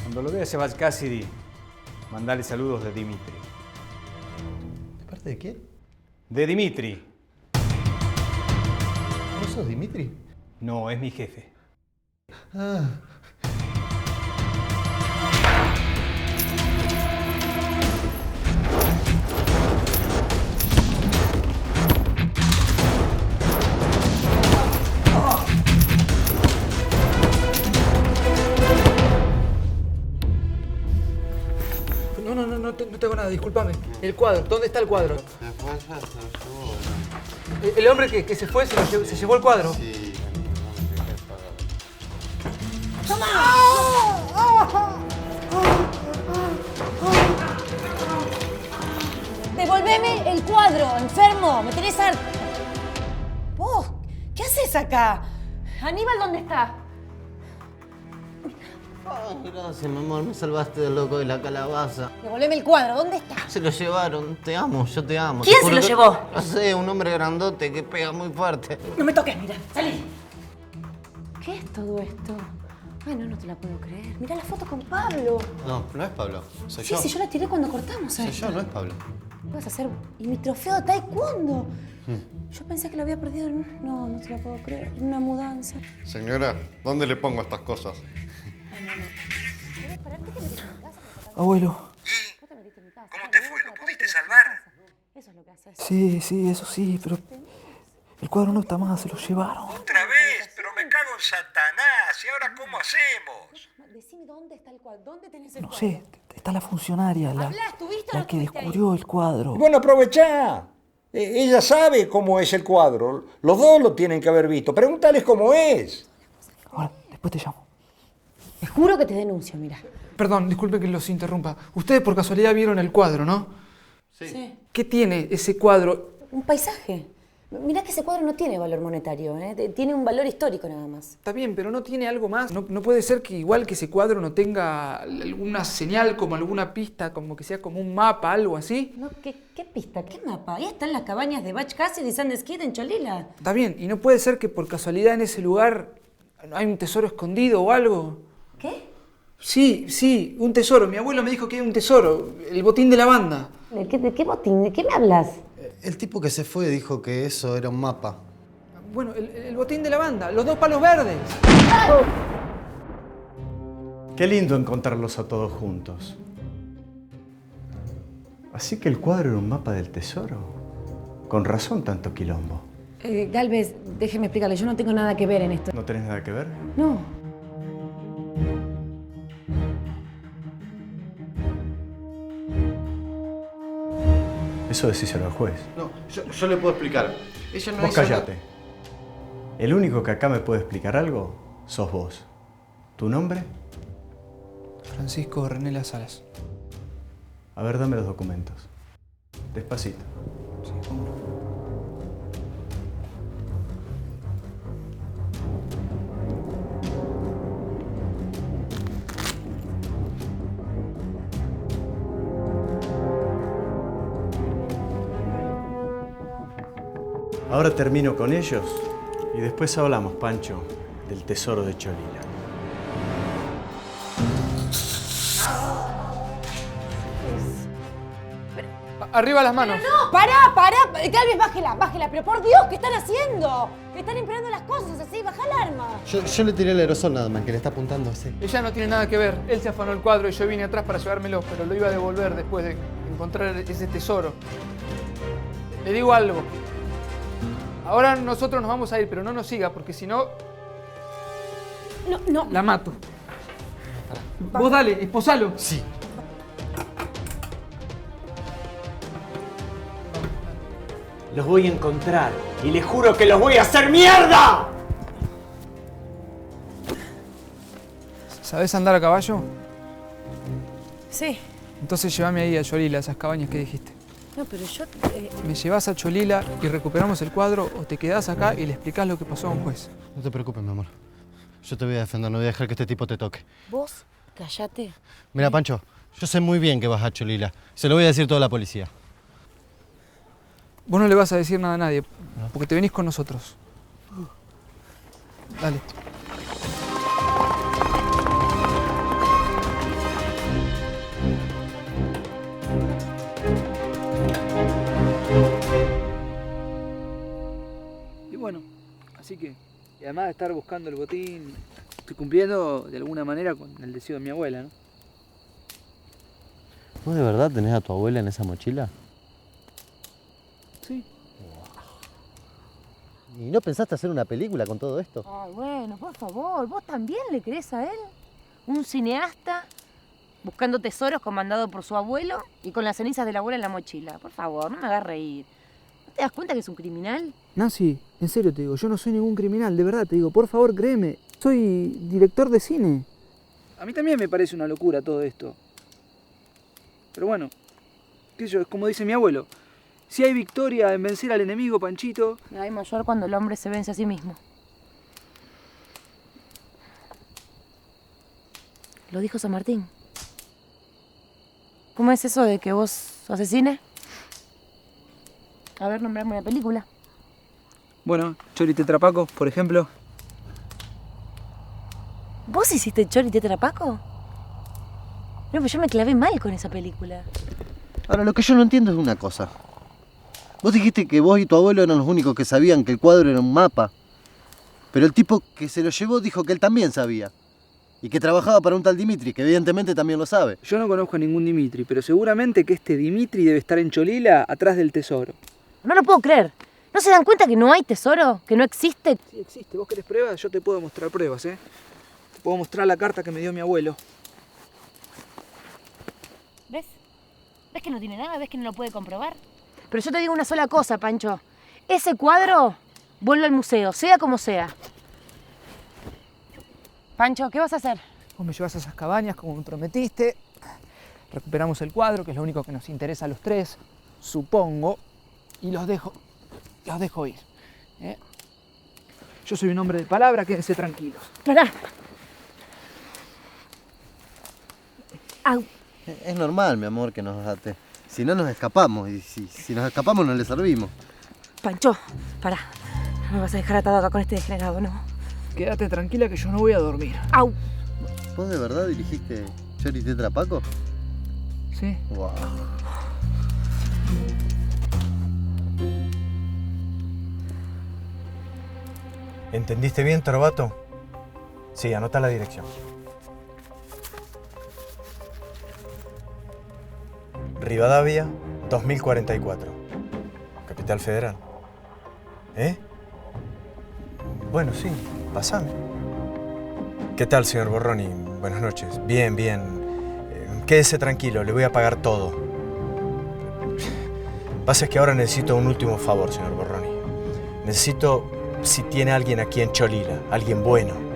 Cuando lo veas a Sebas Cassidy, mandale saludos de Dimitri. ¿De parte de quién? De Dimitri. ¿Vos sos Dimitri? No, es mi jefe. Ah. No tengo nada, discúlpame. El cuadro, ¿dónde está el cuadro? El hombre que se fue se llevó el cuadro. Sí. Devolveme el cuadro, enfermo. Me tenés harto. ¿Vos? ¿Qué haces acá? Aníbal, ¿dónde está? Ay, gracias, mi amor. Me salvaste del loco de la calabaza. Devolveme el cuadro, ¿dónde está? Se lo llevaron. Te amo, yo te amo. ¿Quién se lo llevó? No sé, un hombre grandote que pega muy fuerte. No me toques, mira, salí. ¿Qué es todo esto? Ay, no te la puedo creer. Mira la foto con Pablo. No es Pablo, soy Sí, yo. sí, yo la tiré cuando cortamos. Soy yo, no es Pablo. ¿Qué vas a hacer? ¿Y mi trofeo de taekwondo? Yo pensé que lo había perdido en... No te la puedo creer. En una mudanza. Señora, ¿dónde le pongo estas cosas? Abuelo. ¿Cómo te fue? ¿Lo pudiste salvar? Eso es lo que haces. Sí, eso sí, pero el cuadro no está más, se lo llevaron. Otra vez, pero me cago en Satanás. ¿Y ahora cómo hacemos? Decime dónde está el cuadro. ¿Dónde tenés el No cuadro? sé, está la funcionaria, la ¿Estuviste o no que estuviste ahí? descubrió el cuadro. Bueno, aprovechá. Ella sabe cómo es el cuadro. Los dos lo tienen que haber visto. Pregúntales cómo es. Ahora, después te llamo. Te juro que te denuncio, mira. Perdón, disculpe que los interrumpa. Ustedes por casualidad vieron el cuadro, ¿no? Sí. ¿Qué tiene ese cuadro? Un paisaje. Mirá que ese cuadro no tiene valor monetario, ¿eh? Tiene un valor histórico nada más. Está bien, pero no tiene algo más. No puede ser que igual que ese cuadro no tenga alguna señal, como alguna pista, como que sea como un mapa, algo así. No, ¿qué pista? ¿Qué mapa? Ahí están las cabañas de Butch Cassidy y Sand Skid en Cholila. Está bien, y no puede ser que por casualidad en ese lugar hay un tesoro escondido o algo. ¿Qué? Sí, un tesoro. Mi abuelo me dijo que hay un tesoro, el botín de la banda. ¿De qué botín? ¿De qué me hablas? El tipo que se fue dijo que eso era un mapa. Bueno, el botín de la banda, los 2 palos verdes. Qué lindo encontrarlos a todos juntos. Así que el cuadro era un mapa del tesoro. Con razón tanto quilombo. Galvez, déjeme explicarle, yo no tengo nada que ver en esto. ¿No tenés nada que ver? No. Eso decíselo al juez. No, yo le puedo explicar. Ella no Vos hizo callate. El único que acá me puede explicar algo sos vos. ¿Tu nombre? Francisco René Las Salas. A ver, dame los documentos. Despacito. Sí, ¿cómo no? Ahora termino con ellos y después hablamos, Pancho, del tesoro de Cholila. Arriba las manos. Pero no, pará. Galvez, bájela. Pero por Dios, ¿qué están haciendo? Me están empeorando las cosas así, baja el arma. Yo le tiré el aerosol nada más, que le está apuntando así. Ella no tiene nada que ver. Él se afanó el cuadro y yo vine atrás para llevármelo, pero lo iba a devolver después de encontrar ese tesoro. Le digo algo. Ahora nosotros nos vamos a ir, pero no nos siga, porque si no... No. La mato. Vos dale, esposalo. Sí. Los voy a encontrar y les juro que los voy a hacer mierda. ¿Sabés andar a caballo? Sí. Entonces llévame ahí a Cholila, a esas cabañas que dijiste. No, pero yo... Me llevas a Cholila y recuperamos el cuadro, o te quedás acá y le explicás lo que pasó a un juez. No te preocupes, mi amor. Yo te voy a defender, no voy a dejar que este tipo te toque. Vos, callate. Mira, Pancho, yo sé muy bien que vas a Cholila. Se lo voy a decir a toda la policía. Vos no le vas a decir nada a nadie, porque te venís con nosotros. Dale. Y bueno, así que, y además de estar buscando el botín, estoy cumpliendo de alguna manera con el deseo de mi abuela, ¿no? ¿Vos de verdad tenés a tu abuela en esa mochila? Sí. ¿Y no pensaste hacer una película con todo esto? Ay, bueno, por favor, ¿vos también le crees a él? Un cineasta buscando tesoros comandado por su abuelo y con las cenizas de la abuela en la mochila. Por favor, no me hagas reír. ¿No te das cuenta que es un criminal? Nancy, en serio te digo, yo no soy ningún criminal, de verdad te digo, por favor, créeme. Soy director de cine. A mí también me parece una locura todo esto. Pero bueno, qué sé yo, es como dice mi abuelo. Si hay victoria en vencer al enemigo, Panchito... Hay mayor cuando el hombre se vence a sí mismo. Lo dijo San Martín. ¿Cómo es eso de que vos haces cine? A ver, nombrarme una película. Bueno, Chori Tetrapaco, por ejemplo. ¿Vos hiciste Chori Tetrapaco? No, pues yo me clavé mal con esa película. Ahora, lo que yo no entiendo es una cosa. Vos dijiste que vos y tu abuelo eran los únicos que sabían que el cuadro era un mapa. Pero el tipo que se lo llevó dijo que él también sabía. Y que trabajaba para un tal Dimitri, que evidentemente también lo sabe. Yo no conozco a ningún Dimitri, pero seguramente que este Dimitri debe estar en Cholila, atrás del tesoro. No lo puedo creer. ¿No se dan cuenta que no hay tesoro? ¿Que no existe? Sí, existe. ¿Vos querés pruebas? Yo te puedo mostrar pruebas, ¿eh? Te puedo mostrar la carta que me dio mi abuelo. ¿Ves? ¿Ves que no tiene nada? ¿Ves que no lo puede comprobar? Pero yo te digo una sola cosa, Pancho. Ese cuadro vuelve al museo, sea como sea. Pancho, ¿qué vas a hacer? Vos me llevas a esas cabañas como me prometiste. Recuperamos el cuadro, que es lo único que nos interesa a los tres, supongo. Y los dejo ir. ¿Eh? Yo soy un hombre de palabra, quédense tranquilos. Pará. Au. Es normal, mi amor, que nos ates. Si no, nos escapamos. Y si nos escapamos, no le servimos. Pancho, pará. No me vas a dejar atado acá con este desgregado, ¿no? Quédate tranquila que yo no voy a dormir. Au. ¿Vos de verdad dirigiste Chori Tetrapaco? Sí. Wow. ¿Entendiste bien, Torbato? Sí, anota la dirección. Rivadavia, 2044. Capital Federal. ¿Eh? Bueno, sí, pasame. ¿Qué tal, señor Borroni? Buenas noches. Bien, bien. Quédese tranquilo, le voy a pagar todo. Pasa es que ahora necesito un último favor, señor Borroni. Necesito, si tiene alguien aquí en Cholila, alguien bueno.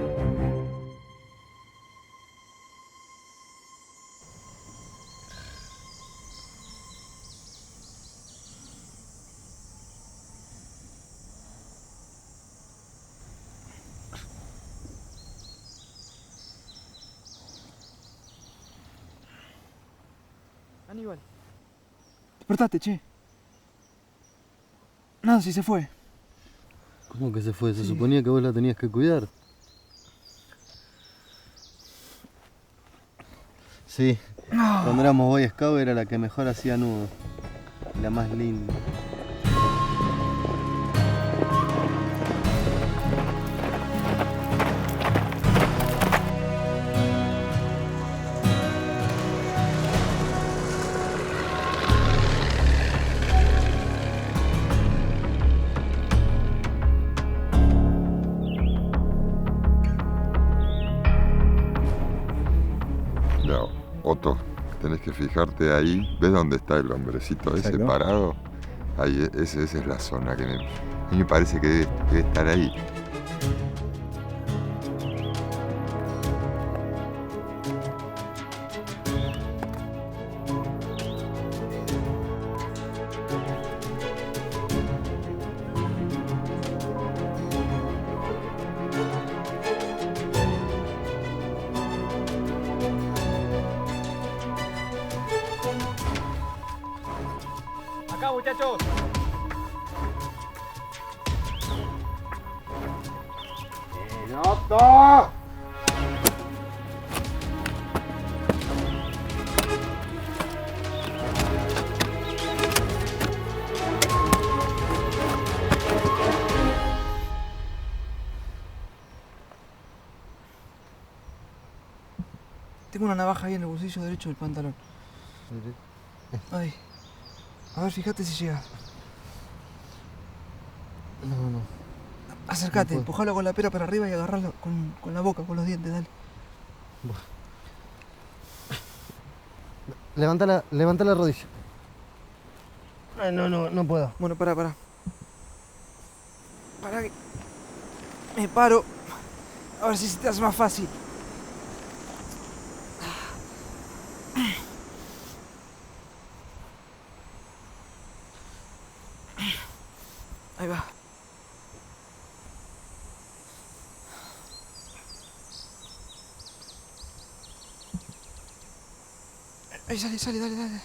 Aníbal. Despertate, che. Nancy se fue. ¿Cómo que se fue? Se suponía que vos la tenías que cuidar. Sí, cuando éramos Boy Scout era la que mejor hacía nudo. la más linda. No, Otto, tenés que fijarte ahí. ¿Ves dónde está el hombrecito ese Exacto. parado? Ahí, esa es la zona que a mí me parece que debe estar ahí. Acá, muchachos. ¡Otto! Tengo una navaja ahí en el bolsillo derecho del pantalón. Ay. A ver, fíjate si llega. No. Acércate, No puedo. empujalo con la pera para arriba y agarrarlo con la boca, con los dientes, dale. Levanta la rodilla. Ay, no puedo. Bueno, pará. Pará que me paro. A ver si se te hace más fácil. Ahí va. Ahí sale, dale.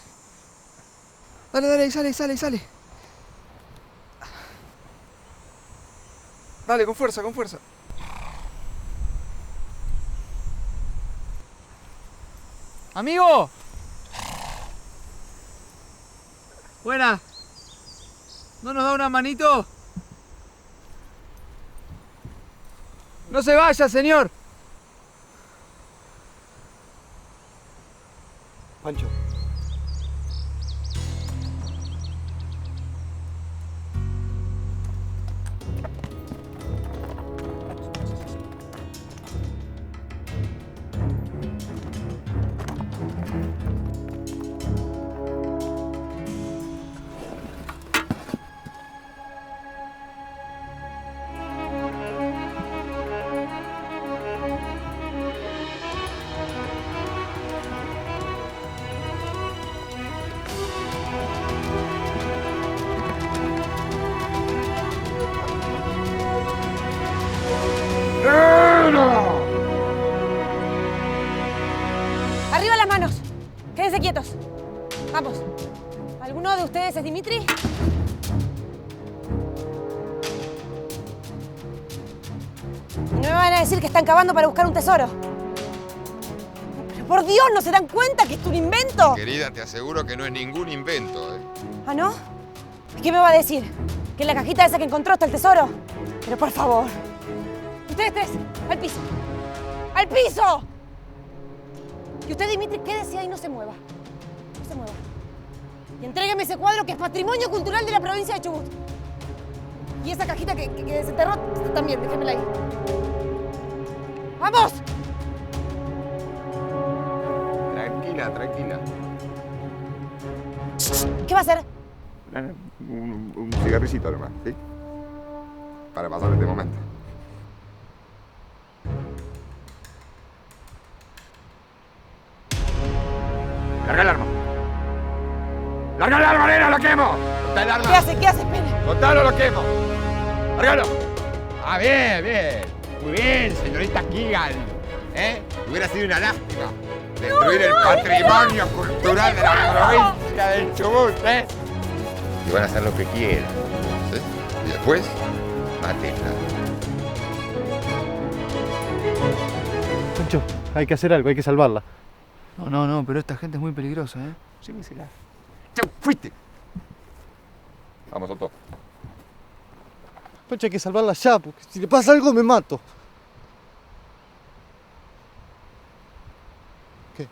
Dale, ahí sale. Dale, con fuerza. ¡Amigo! Buena. ¿No nos da una manito? No se vaya, señor. Pancho. ¡Arriba las manos! Quédense quietos. Vamos. ¿Alguno de ustedes es Dimitri? Y no me van a decir que están cavando para buscar un tesoro. Pero por Dios, ¿no se dan cuenta que es un invento? Querida, te aseguro que no es ningún invento, ¿eh? ¿Ah, no? ¿Y qué me va a decir? ¿Que en la cajita esa que encontró está el tesoro? Pero por favor. Ustedes tres, al piso. ¡Al piso! Y usted, Dimitri, quédese ahí y no se mueva. No se mueva. Y entrégueme ese cuadro que es patrimonio cultural de la provincia de Chubut. Y esa cajita que desenterró también, déjemela ahí. ¡Vamos! Tranquila. ¿Qué va a hacer? Un cigarricito nomás, ¿sí? Para pasar este momento. ¡Larga el arma! ¡Larga el arma, nena! ¡Lo quemo! ¡Contá el arma! ¿Qué hace, Pene? ¡Contalo, lo quemo! ¡Lárgalo! ¡Ah, bien! Muy bien, señorita Keegan. ¿Eh? Hubiera sido una lástima destruir el patrimonio cultural de la provincia del Chubut, ¿eh? Y van a hacer lo que quieran, ¿sí? Y después, mátenla. Pancho, hay que hacer algo, hay que salvarla. No, pero esta gente es muy peligrosa, ¿eh? Llévensela. ¡Chau! ¡Fuiste! Vamos, Otto. Pancho, hay que salvarla ya, porque si le pasa algo me mato. ¿Qué?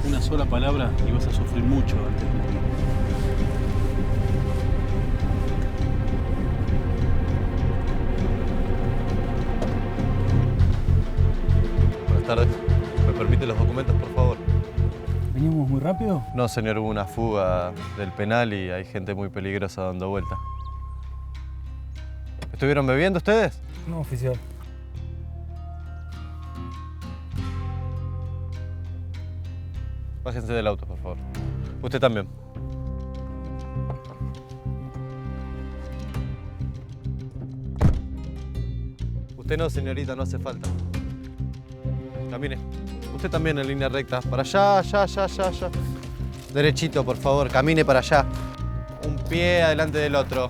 Una sola palabra y vas a sufrir mucho antes de morir. Buenas tardes. ¿Me permite los documentos, por favor? ¿Venimos muy rápido? No, señor, hubo una fuga del penal y hay gente muy peligrosa dando vuelta. ¿Estuvieron bebiendo ustedes? No, oficial. Bájense del auto, por favor. Usted también. Usted no, señorita, no hace falta. Camine. Usted también en línea recta. Para allá, allá. Derechito, por favor. Camine para allá. Un pie adelante del otro.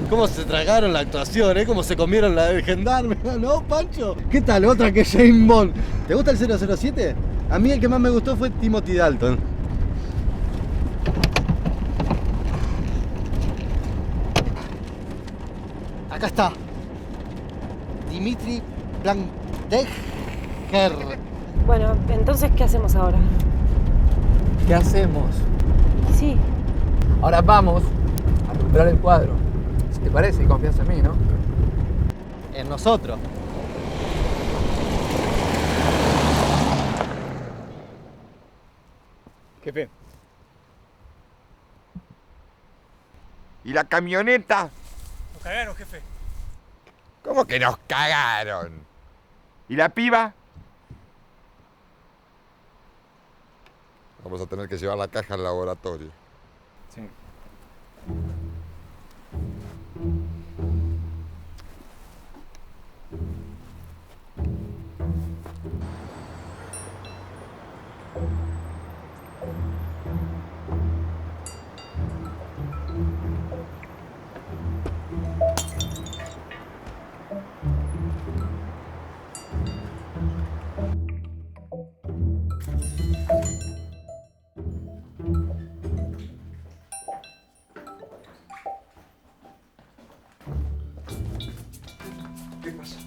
¿Cómo se tragaron la actuación, cómo se comieron la del gendarme? ¿No, Pancho? ¿Qué tal? Otra que James Bond. ¿Te gusta el 007? A mí el que más me gustó fue Timothy Dalton. Acá está. Dimitri Blandejer. Bueno, entonces, ¿qué hacemos ahora? ¿Qué hacemos? Sí. Ahora vamos a recuperar el cuadro. Si te parece, y confías en mí, ¿no? En nosotros. Jefe. ¿Y la camioneta? Nos cagaron, jefe. ¿Cómo que nos cagaron? ¿Y la piba? Vamos a tener que llevar la caja al laboratorio. Sí. ¿Qué pasa?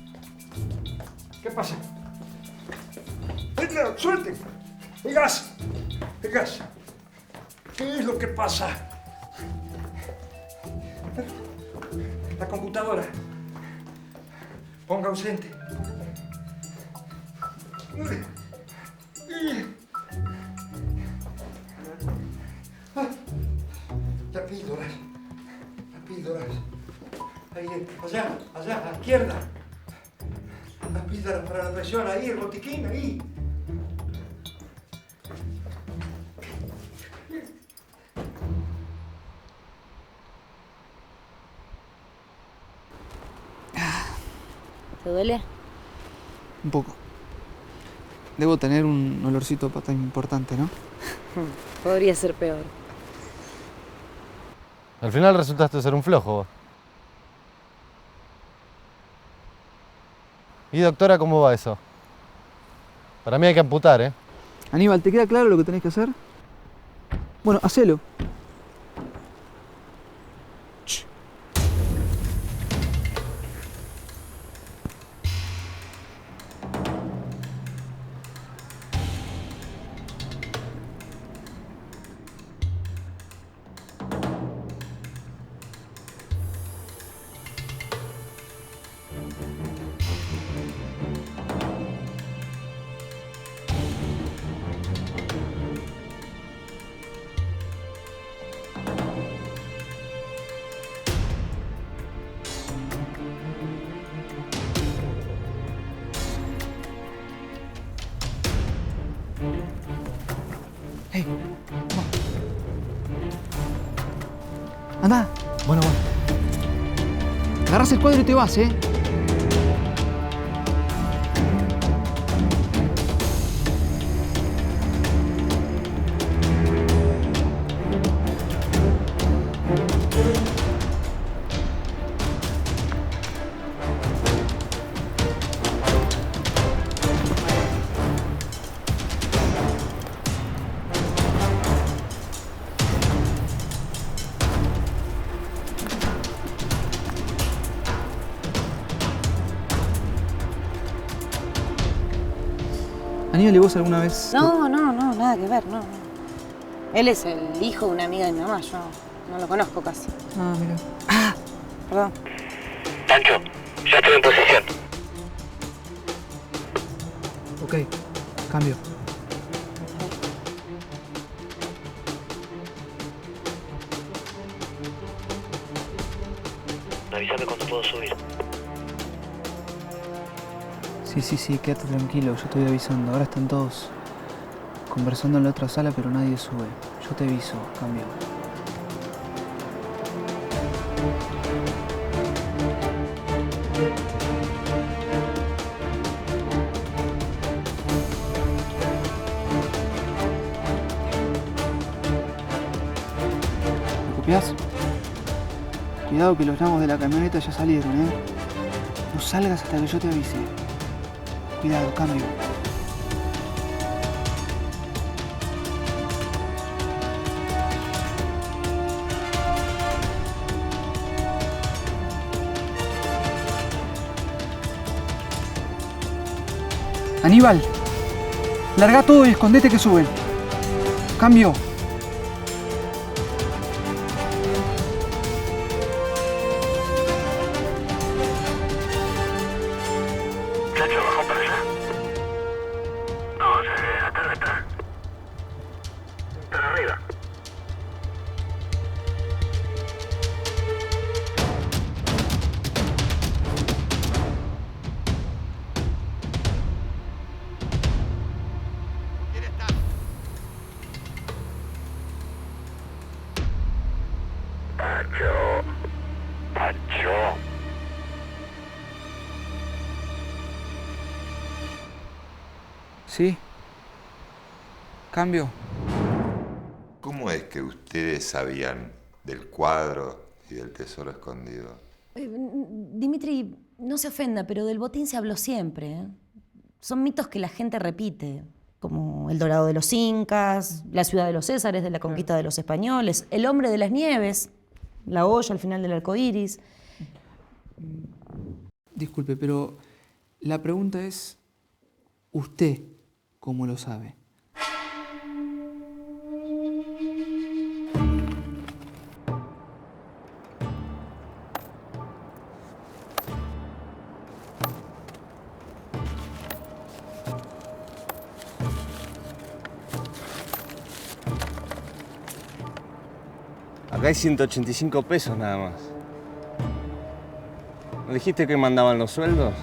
¿Qué pasa? ¡Suelten! ¡El gas! ¡El gas! ¿Qué es lo que pasa? La computadora. Ponga ausente. Las píldoras. Las píldoras. Ahí, allá, a la izquierda. Las píldoras para la presión, ahí, el botiquín, ahí. ¿Te duele? Un poco. Debo tener un olorcito a pata importante, ¿no? Podría ser peor. Al final resultaste ser un flojo vos. ¿Y doctora, cómo va eso? Para mí hay que amputar, ¿eh? Aníbal, ¿te queda claro lo que tenés que hacer? Bueno, hacelo. Hey, anda. Bueno. Agarrás el cuadro y te vas, ¿eh? Aníbal, ¿y vos alguna vez...? No, nada que ver, no. Él es el hijo de una amiga de mi mamá, yo no lo conozco casi. Ah, mira. Perdón. Pancho, ya estoy en posición. Ok, cambio. Avísame cuando puedo subir. Sí, quédate tranquilo, yo te voy avisando. Ahora están todos conversando en la otra sala, pero nadie sube. Yo te aviso, cambio. ¿Me copias? Cuidado que los nabos de la camioneta ya salieron, ¿eh? No salgas hasta que yo te avise. Cuidado, cambio. Aníbal, larga todo y escondete que suben. Cambio. Pancho. Sí. Cambio. ¿Cómo es que ustedes sabían del cuadro y del tesoro escondido? Dimitri, no se ofenda, pero del botín se habló siempre, ¿eh? Son mitos que la gente repite, como el dorado de los incas, la ciudad de los Césares, de la conquista de los españoles, el hombre de las nieves, la olla al final del arco iris. Disculpe, pero la pregunta es, ¿usted cómo lo sabe? Acá hay 185 pesos nada más. ¿No dijiste que mandaban los sueldos?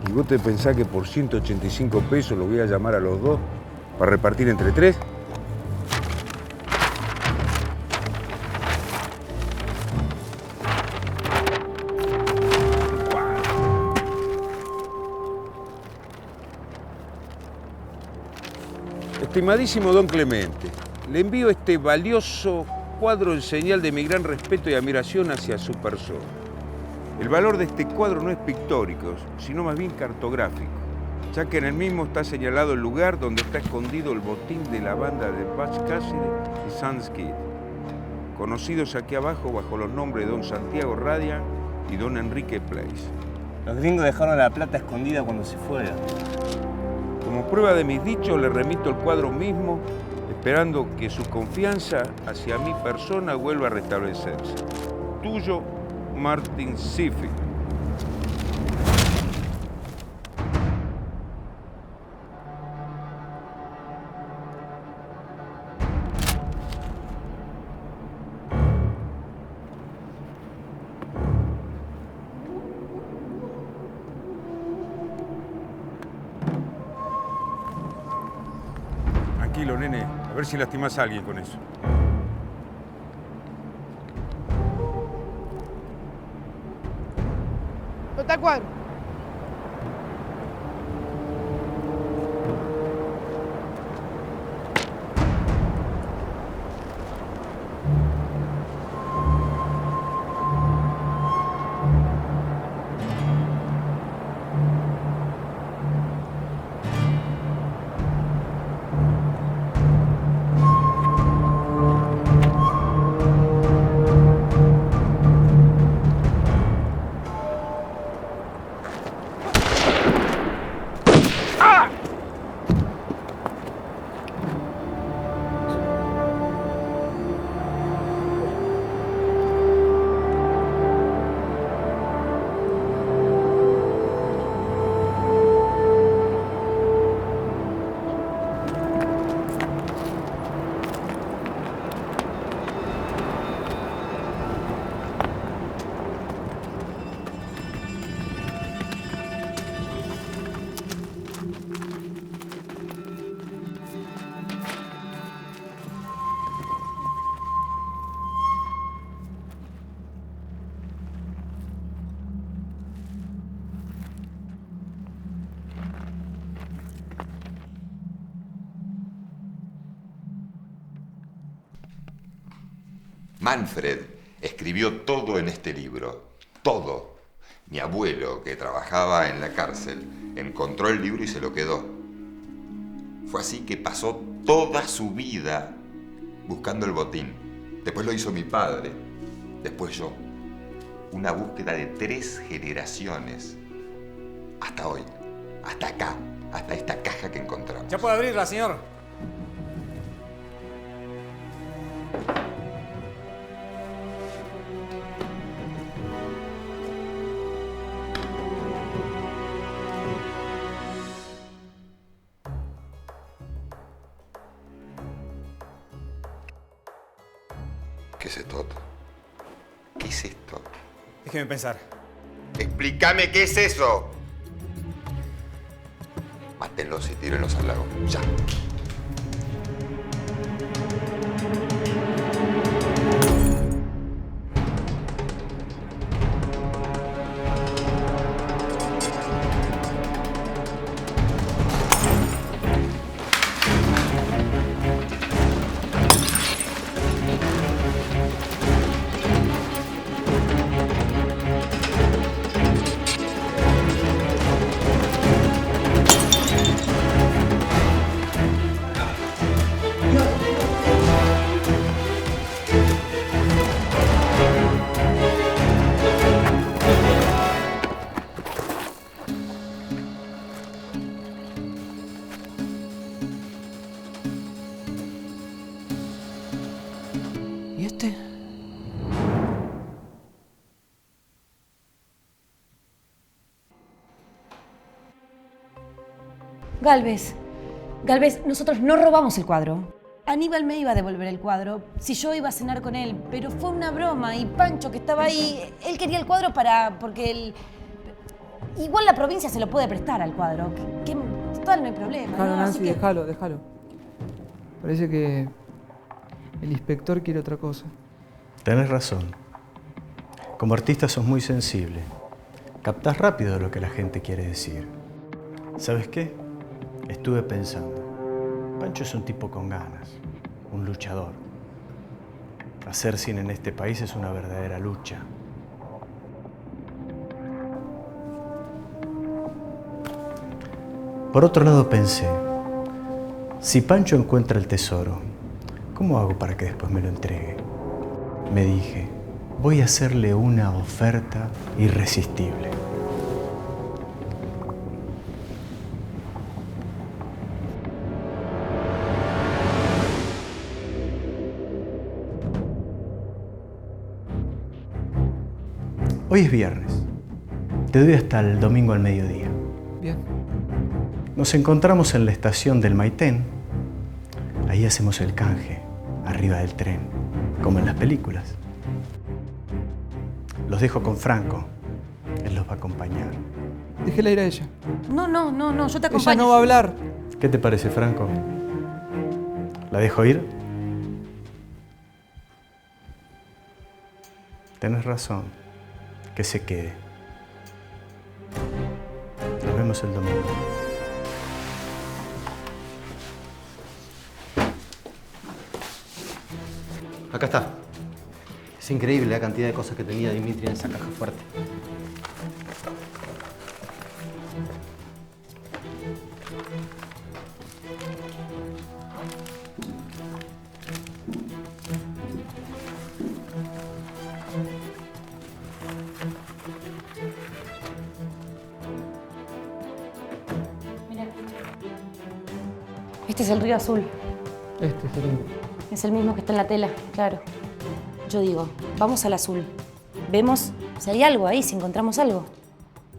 ¿Y vos te pensás que por 185 pesos los voy a llamar a los dos para repartir entre tres? Estimadísimo don Clemente, le envío este valioso cuadro en señal de mi gran respeto y admiración hacia su persona. El valor de este cuadro no es pictórico, sino más bien cartográfico, ya que en el mismo está señalado el lugar donde está escondido el botín de la banda de Butch Cassidy y Sans Kid, conocidos aquí abajo bajo los nombres de don Santiago Radian y don Enrique Place. Los gringos dejaron la plata escondida cuando se fueron. Como prueba de mis dichos, le remito el cuadro mismo, esperando que su confianza hacia mi persona vuelva a restablecerse. Tuyo, Martin Sifi. tranquilo, nene. A ver si lastimás a alguien con eso. ¿Dónde está el cuadro? Manfred escribió todo en este libro, todo. Mi abuelo, que trabajaba en la cárcel, encontró el libro y se lo quedó. Fue así que pasó toda su vida buscando el botín. Después lo hizo mi padre, después yo. Una búsqueda de 3 generaciones. Hasta hoy, hasta acá, hasta esta caja que encontramos. Ya puede abrirla, señor. ¿Qué es esto? ¿Qué es esto? Déjeme pensar. Explícame qué es eso. Mátenlos y tírenlos al lago. Ya. ¿Y este? Galvez, nosotros no robamos el cuadro. Aníbal me iba a devolver el cuadro si yo iba a cenar con él, pero fue una broma y Pancho, que estaba ahí, él quería el cuadro porque él... Igual la provincia se lo puede prestar al cuadro. Total, no hay problema. Déjalo, ¿no? Nancy, Así que... déjalo. Parece que el inspector quiere otra cosa. Tenés razón. Como artista sos muy sensible. Captás rápido lo que la gente quiere decir. ¿Sabes qué? Estuve pensando. Pancho es un tipo con ganas, un luchador. Hacer cine en este país es una verdadera lucha. Por otro lado pensé, si Pancho encuentra el tesoro, ¿cómo hago para que después me lo entregue? Me dije, voy a hacerle una oferta irresistible. Hoy es viernes. Te doy hasta el domingo al mediodía. Bien. Nos encontramos en la estación del Maitén. Ahí hacemos el canje, arriba del tren, como en las películas. Los dejo con Franco. Él los va a acompañar. Déjela ir a ella. No, yo te acompaño. Ella no va a hablar. ¿Qué te parece, Franco? ¿La dejo ir? Tenés razón. Que se quede. Nos vemos el domingo. Acá está. Es increíble la cantidad de cosas que tenía Dimitri en esa caja fuerte. Este es el río azul. Este es el río. Es el mismo que está en la tela, claro. Yo digo, vamos al azul. Vemos si hay algo ahí, si encontramos algo.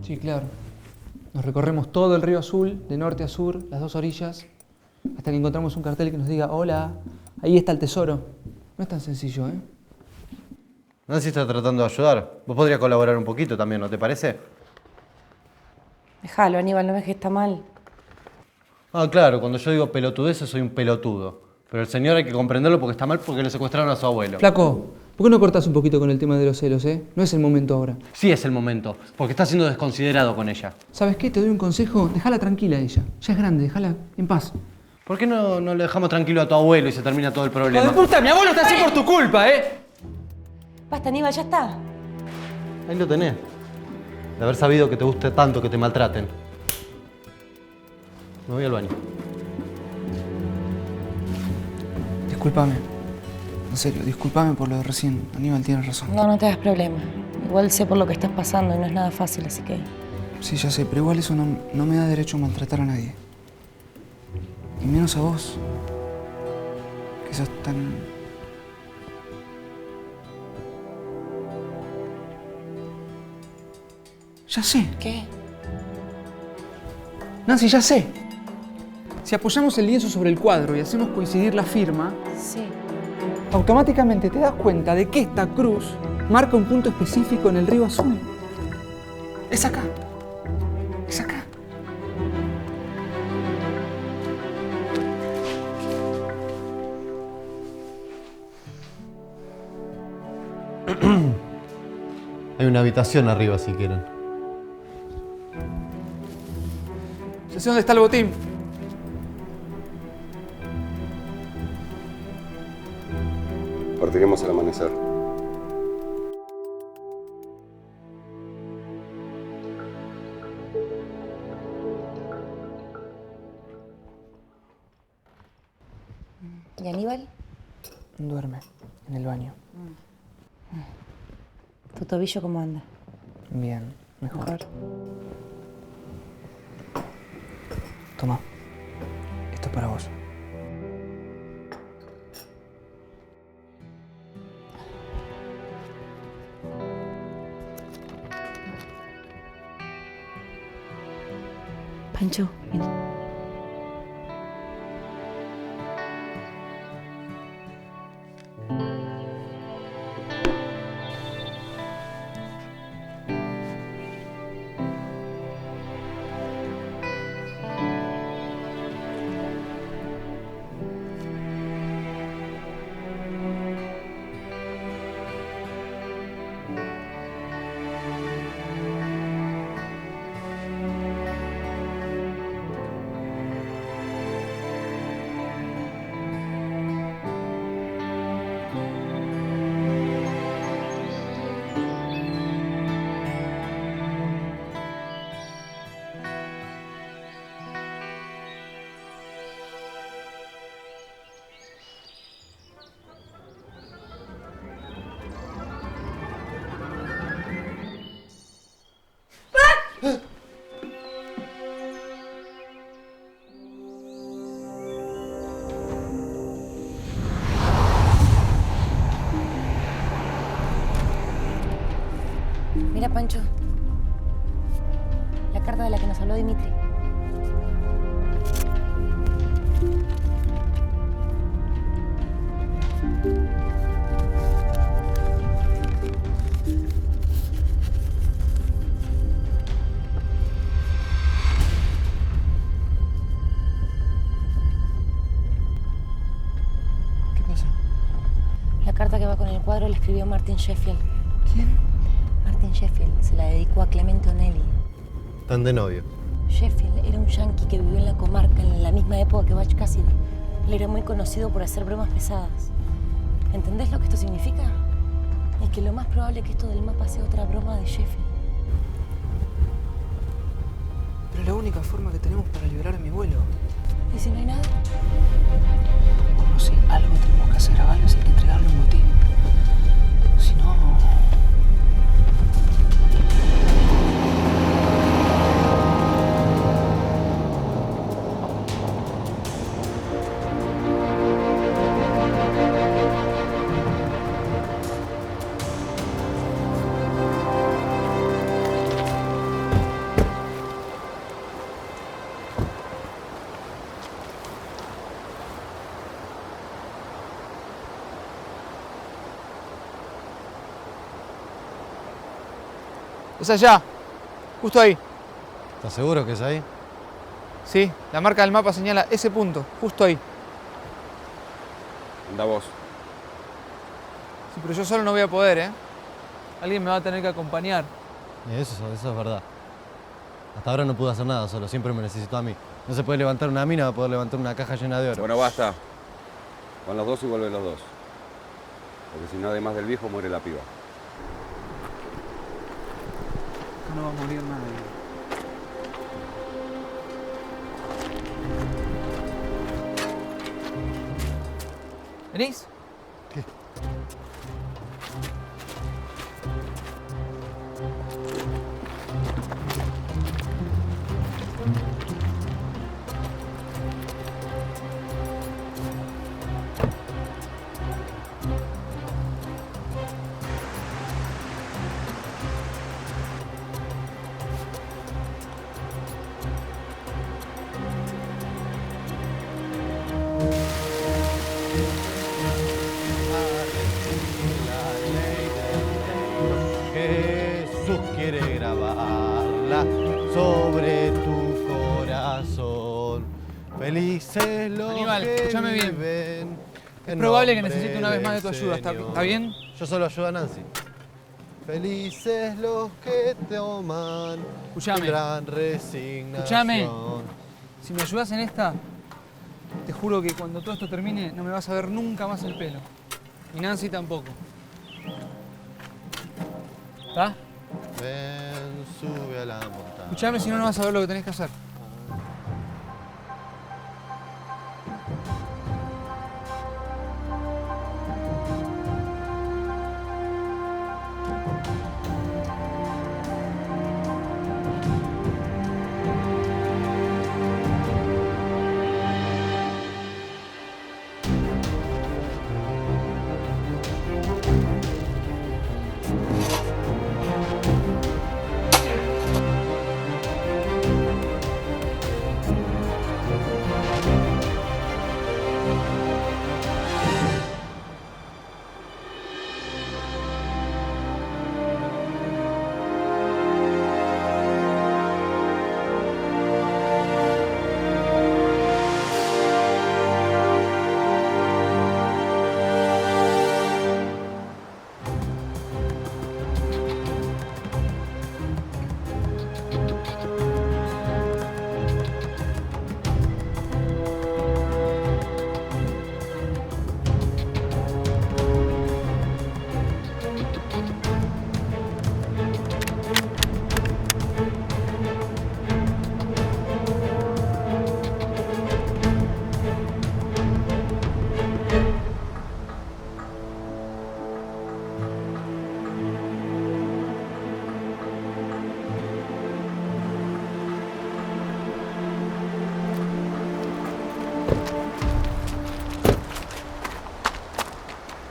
Sí, claro. Nos recorremos todo el río azul, de norte a sur, las dos orillas, hasta que encontramos un cartel que nos diga, hola, ahí está el tesoro. No es tan sencillo, ¿eh? Nancy está tratando de ayudar. Vos podrías colaborar un poquito también, ¿no te parece? Déjalo, Aníbal, no ves que está mal. Ah, claro, cuando yo digo pelotudeces soy un pelotudo. Pero el señor hay que comprenderlo porque está mal porque le secuestraron a su abuelo. Flaco, ¿por qué no cortás un poquito con el tema de los celos, eh? No es el momento ahora. Sí es el momento, porque está siendo desconsiderado con ella. ¿Sabes qué? Te doy un consejo. Déjala tranquila a ella. Ya es grande, déjala en paz. ¿Por qué no le dejamos tranquilo a tu abuelo y se termina todo el problema? ¡Hijo de puta! ¡Mi abuelo está así por tu culpa, eh! Basta, Aníbal, ya está. Ahí lo tenés. De haber sabido que te guste tanto que te maltraten. Me voy al baño. Discúlpame. En serio, discúlpame por lo de recién. Aníbal tiene razón. No, no te hagas problema. Igual sé por lo que estás pasando y no es nada fácil, así que... Sí, ya sé, pero igual eso no me da derecho a maltratar a nadie. Y menos a vos. Que sos tan... Ya sé. ¿Qué? Nancy, ya sé. Si apoyamos el lienzo sobre el cuadro y hacemos coincidir la firma, sí, automáticamente te das cuenta de que esta cruz marca un punto específico en el río azul. Es acá. Es acá. Hay una habitación arriba si quieren. Ya sé dónde está el botín. Partiremos al amanecer. ¿Y Aníbal? Duerme en el baño. ¿Tu tobillo cómo anda? Bien, mejor. Toma. Esto es para vos. Pancho, ven. Mira, Pancho. La carta de la que nos habló Dimitri. que va con el cuadro la escribió Martin Sheffield. ¿Quién? Martin Sheffield. Se la dedicó a Clemente O'Neill. Están de novio. Sheffield era un yankee que vivió en la comarca en la misma época que Butch Cassidy. Él era muy conocido por hacer bromas pesadas. ¿Entendés lo que esto significa? Es que lo más probable es que esto del mapa sea otra broma de Sheffield. Pero es la única forma que tenemos para liberar a mi abuelo. ¿Y si no hay nada? Bueno, sí, algo tenemos que hacer. A Gales hay que entregarle un botín. Si no... Es allá, justo ahí. ¿Estás seguro que es ahí? Sí, la marca del mapa señala ese punto, justo ahí. Anda vos. Sí, pero yo solo no voy a poder, ¿eh? Alguien me va a tener que acompañar. Eso es verdad. Hasta ahora no pude hacer nada solo, siempre me necesitó a mí. No se puede levantar una mina, va a poder levantar una caja llena de oro. Bueno, basta. Van los dos y vuelven los dos. Porque si no, además del viejo, muere la piba. No va a morir nadie. ¿Venís? ¿Qué? Jesús quiere grabarla sobre tu corazón. Felices los Aníbal, que escúchame bien. viven Es en probable que nombre necesite una vez más de tu del ayuda, ¿está Señor. bien? Yo solo ayudo a Nancy. Felices los que toman Escuchame. gran resignación. Escuchame. Si me ayudas en esta, te juro que cuando todo esto termine no me vas a ver nunca más el pelo. Y Nancy tampoco. ¿Está? Ven, sube a la montaña. Escuchame, si no, no vas a ver lo que tenés que hacer.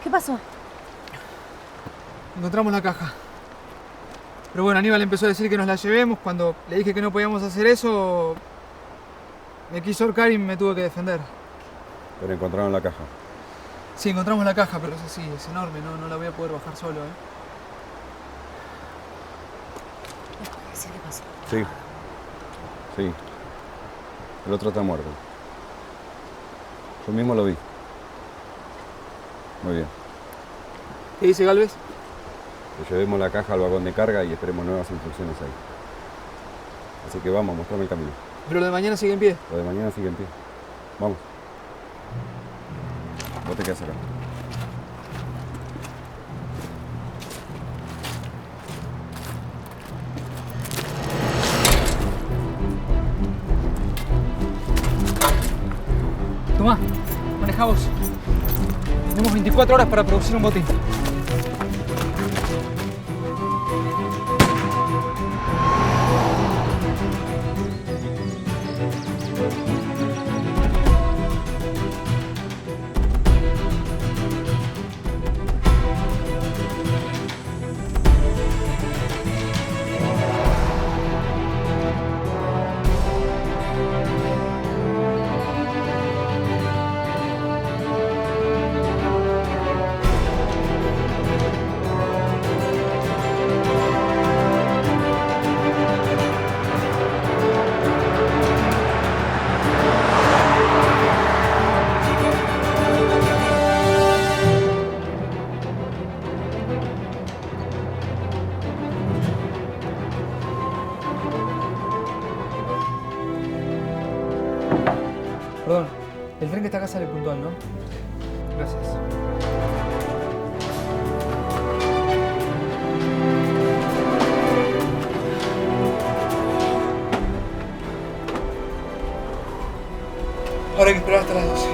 ¿Qué pasó? Encontramos la caja. Pero bueno, Aníbal empezó a decir que nos la llevemos. Cuando le dije que no podíamos hacer eso, me quiso ahorcar y me tuvo que defender. Pero encontraron la caja. Sí, encontramos la caja, pero es así, es enorme, no la voy a poder bajar solo, ¿eh? ¿Qué pasó? Sí. Sí. El otro está muerto. Yo mismo lo vi. Muy bien. ¿Qué dice Galvez? Que llevemos la caja al vagón de carga y esperemos nuevas instrucciones ahí. Así que vamos, mostrame el camino. Pero lo de mañana sigue en pie. Lo de mañana sigue en pie. Vamos. Vos te quedás acá. Tomá, manejá vos. Tenemos 24 horas para producir un botín. Perdón, el tren que está acá sale puntual, ¿no? Gracias. Ahora hay que esperar hasta las 12.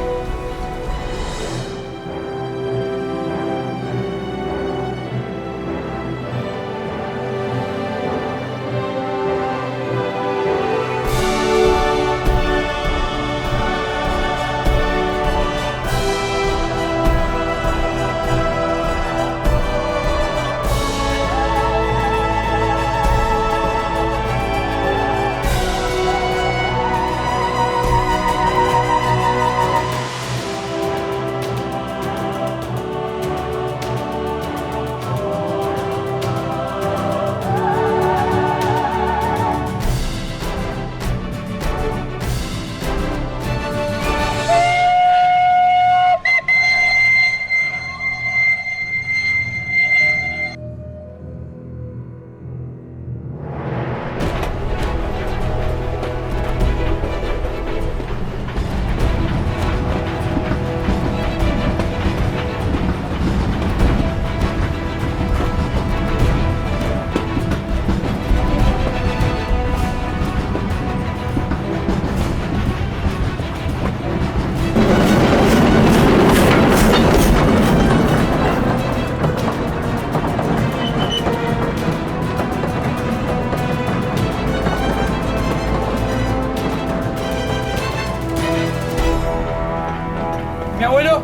¿Mi abuelo?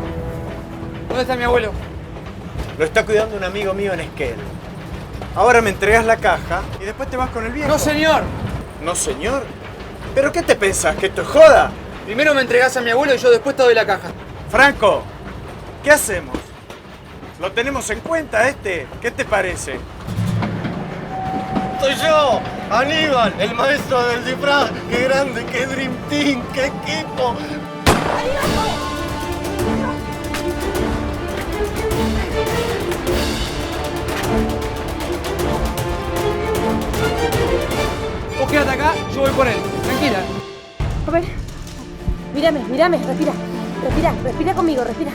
¿Dónde está mi abuelo? Lo está cuidando un amigo mío en Esquel. Ahora me entregas la caja y después te vas con el viejo. ¡No, señor! ¿No, señor? ¿Pero qué te pensás? ¿Que esto es joda? Primero me entregás a mi abuelo y yo después te doy la caja. Franco, ¿qué hacemos? ¿Lo tenemos en cuenta este? ¿Qué te parece? Soy yo, Aníbal, el maestro del disfraz. ¡Qué grande, qué Dream Team, qué equipo! Vos quédate acá, yo voy por él. Tranquila. A ver. Mírame, respira. Respira conmigo, respira.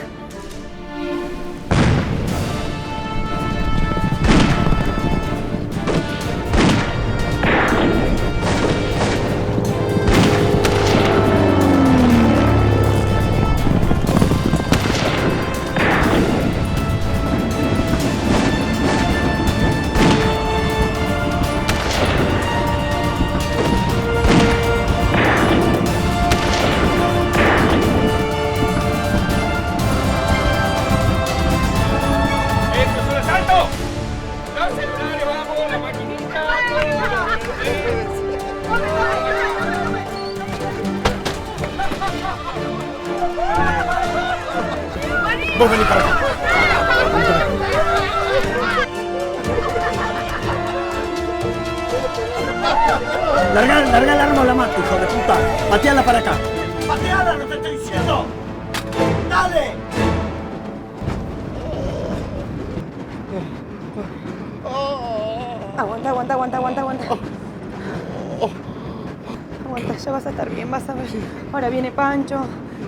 Vos vení para acá. Larga el arma o la mato, hijo de puta. Pateala para acá. ¡Pateala, no te estoy diciendo! ¡Dale! aguanta, aguanta, aguanta, aguanta. Aguanta, ya vas a estar bien, vas a ver. Ahora viene Pancho,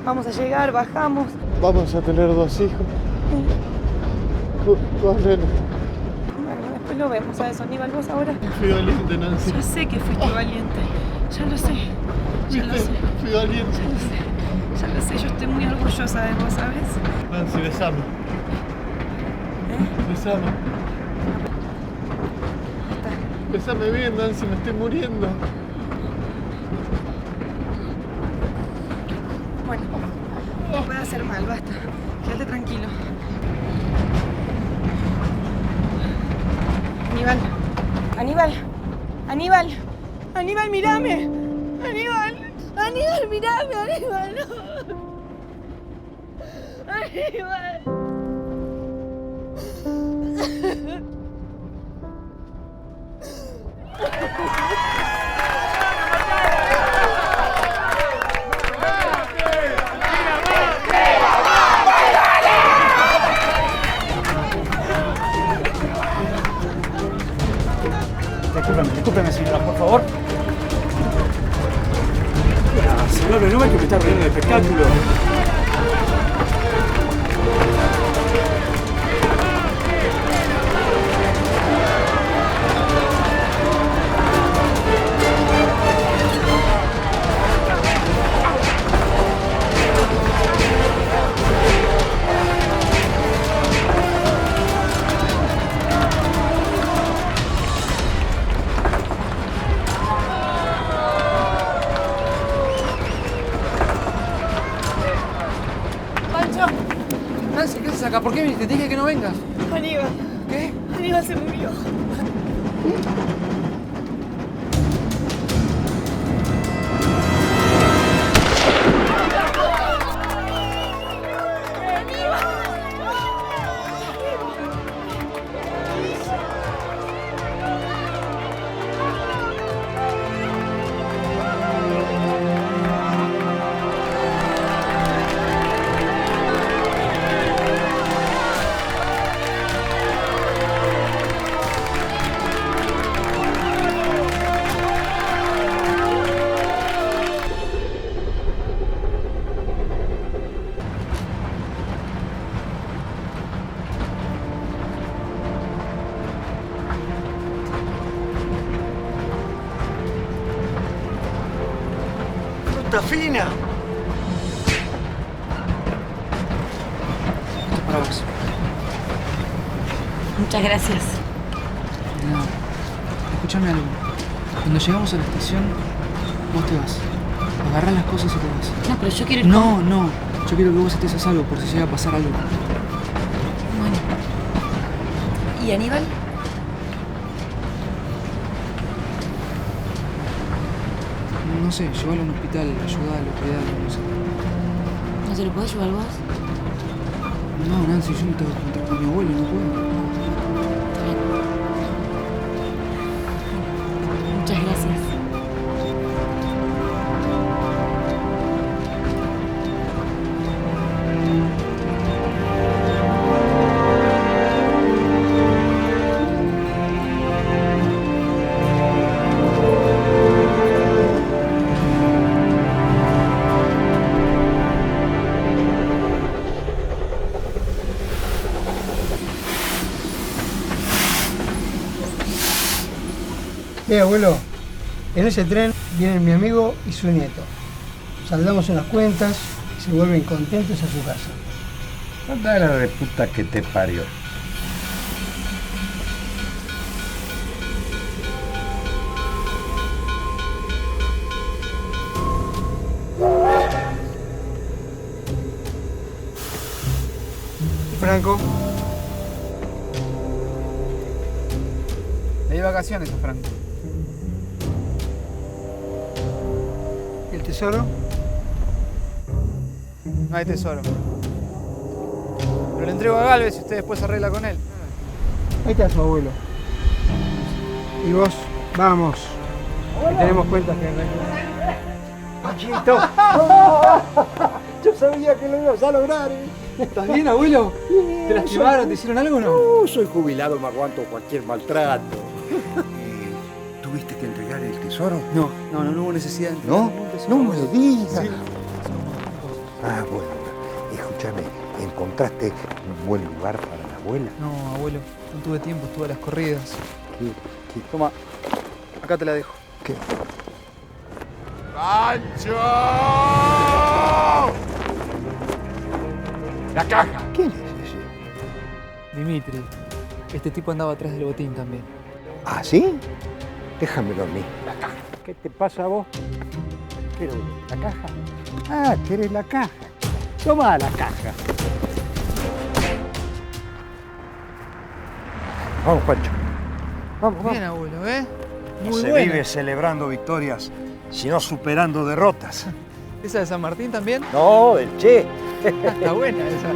vamos a llegar, bajamos. Vamos a tener 2 hijos. 2 nenes. Bueno, después lo vemos a eso. Aníbal, vos ahora. Fui valiente, Nancy. Yo sé que fuiste valiente. Ya lo sé. Ya lo sé. Fui valiente. Ya lo sé. Ya lo sé, yo estoy muy orgullosa de vos, ¿sabes? Nancy, besame. Besame. Besame bien, Nancy, me estoy muriendo. Bueno, no puede hacer mal, basta. Quédate tranquilo. Aníbal. Aníbal. Aníbal. Aníbal, mírame. Aníbal. Aníbal, mírame, Aníbal. No. Aníbal. Discúlpeme, señora, por favor. Señor, no ve que me está riendo el espectáculo. Nancy, ¿qué haces acá? ¿Por qué viniste? Te dije que no vengas. Aníbal. ¿Qué? Aníbal se murió. ¡Fruta fina! Esto es para vos. Muchas gracias. No. Escúchame algo. Cuando llegamos a la estación, vos te vas. Agarrás las cosas y te vas. No, pero yo quiero ir No, no. Yo quiero que vos estés a salvo por si llega a pasar algo. Bueno. ¿Y Aníbal? No sé, llevarlo a un hospital, ayudarlo, cuidarlo, no sé. ¿No se lo podés llevar vos? No, Nancy, yo no tengo que contar con mi abuelo, no puedo. Muchas gracias. Abuelo, en ese tren vienen mi amigo y su nieto. Saldamos unas cuentas y se vuelven contentos a su casa. Anda la reputa que te parió. Franco. Le di vacaciones a Franco. ¿Y el tesoro? No hay tesoro. Pero le entrego a Galvez y usted después arregla con él. Ahí está su abuelo. Y vos, vamos. Que tenemos cuentas que arreglar. ¡Paquito! Yo sabía que lo ibas a lograr, ¿eh? ¿Estás bien, abuelo? ¿Te lastimaron? ¿Te hicieron algo o no? Soy jubilado, me aguanto cualquier maltrato. tesoro? No hubo necesidad. ¿No? No me lo digas. Sí. Ah, bueno. Escúchame, ¿encontraste un buen lugar para la abuela? No, abuelo, no tuve tiempo, estuve a las corridas. ¿Qué? Toma, acá te la dejo. ¿Qué? ¡Pancho! ¡La caja! ¿Quién es ese? Dimitri, este tipo andaba atrás del botín también. ¿Ah, sí? Déjamelo a mí. ¡La caja! ¿Qué te pasa a vos? ¿Qué eres? ¿La caja? Ah, querés la caja. Toma la caja. Vamos, Pancho. Vamos. Bien, abuelo, ¿eh? No Muy se buena. vive celebrando victorias, sino superando derrotas. ¿Esa de San Martín también? No, el Che. Está buena esa.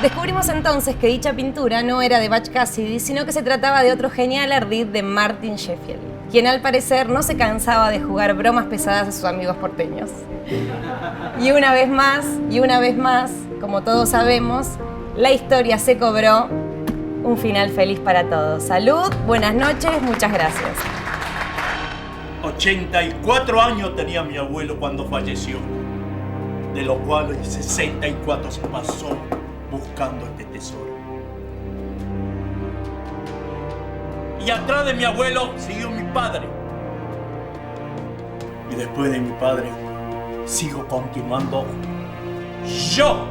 Descubrimos entonces que dicha pintura no era de Butch Cassidy, sino que se trataba de otro genial ardid de Martin Sheffield, quien al parecer no se cansaba de jugar bromas pesadas a sus amigos porteños. Y una vez más, como todos sabemos, la historia se cobró un final feliz para todos. Salud, buenas noches, muchas gracias. 84 años tenía mi abuelo cuando falleció, de los cuales 64 se pasó buscando este tesoro. Y atrás de mi abuelo siguió mi padre. Y después de mi padre, sigo continuando yo.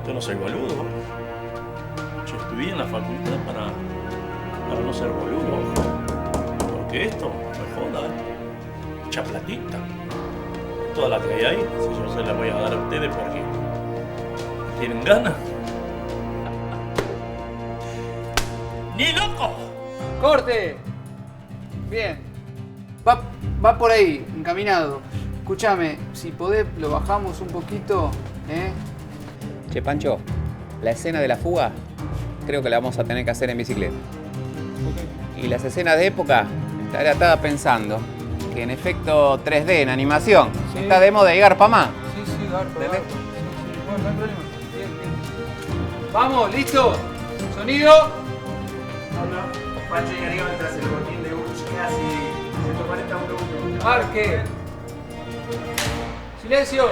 Yo no soy boludo. Yo estudié en la facultad para no ser boludo. Porque esto me joda, mucha platita. Toda la que hay ahí, si yo se la voy a dar a ustedes porque tienen ganas. ¡Ni loco! ¡Corte! Bien. Va por ahí, encaminado. Escúchame, si podés, lo bajamos un poquito, ¿eh? Che, Pancho, la escena de la fuga creo que la vamos a tener que hacer en bicicleta. Y las escenas de época, estaba pensando que en efecto 3D, en animación, está de moda llegar para más. Sí, garpa. Bueno, no hay problema. Bien. Vamos, ¿listo? ¿Sonido? Pancho y arriba tras el botín de Butch Cassidy. 140 euros. Marque. Silencio.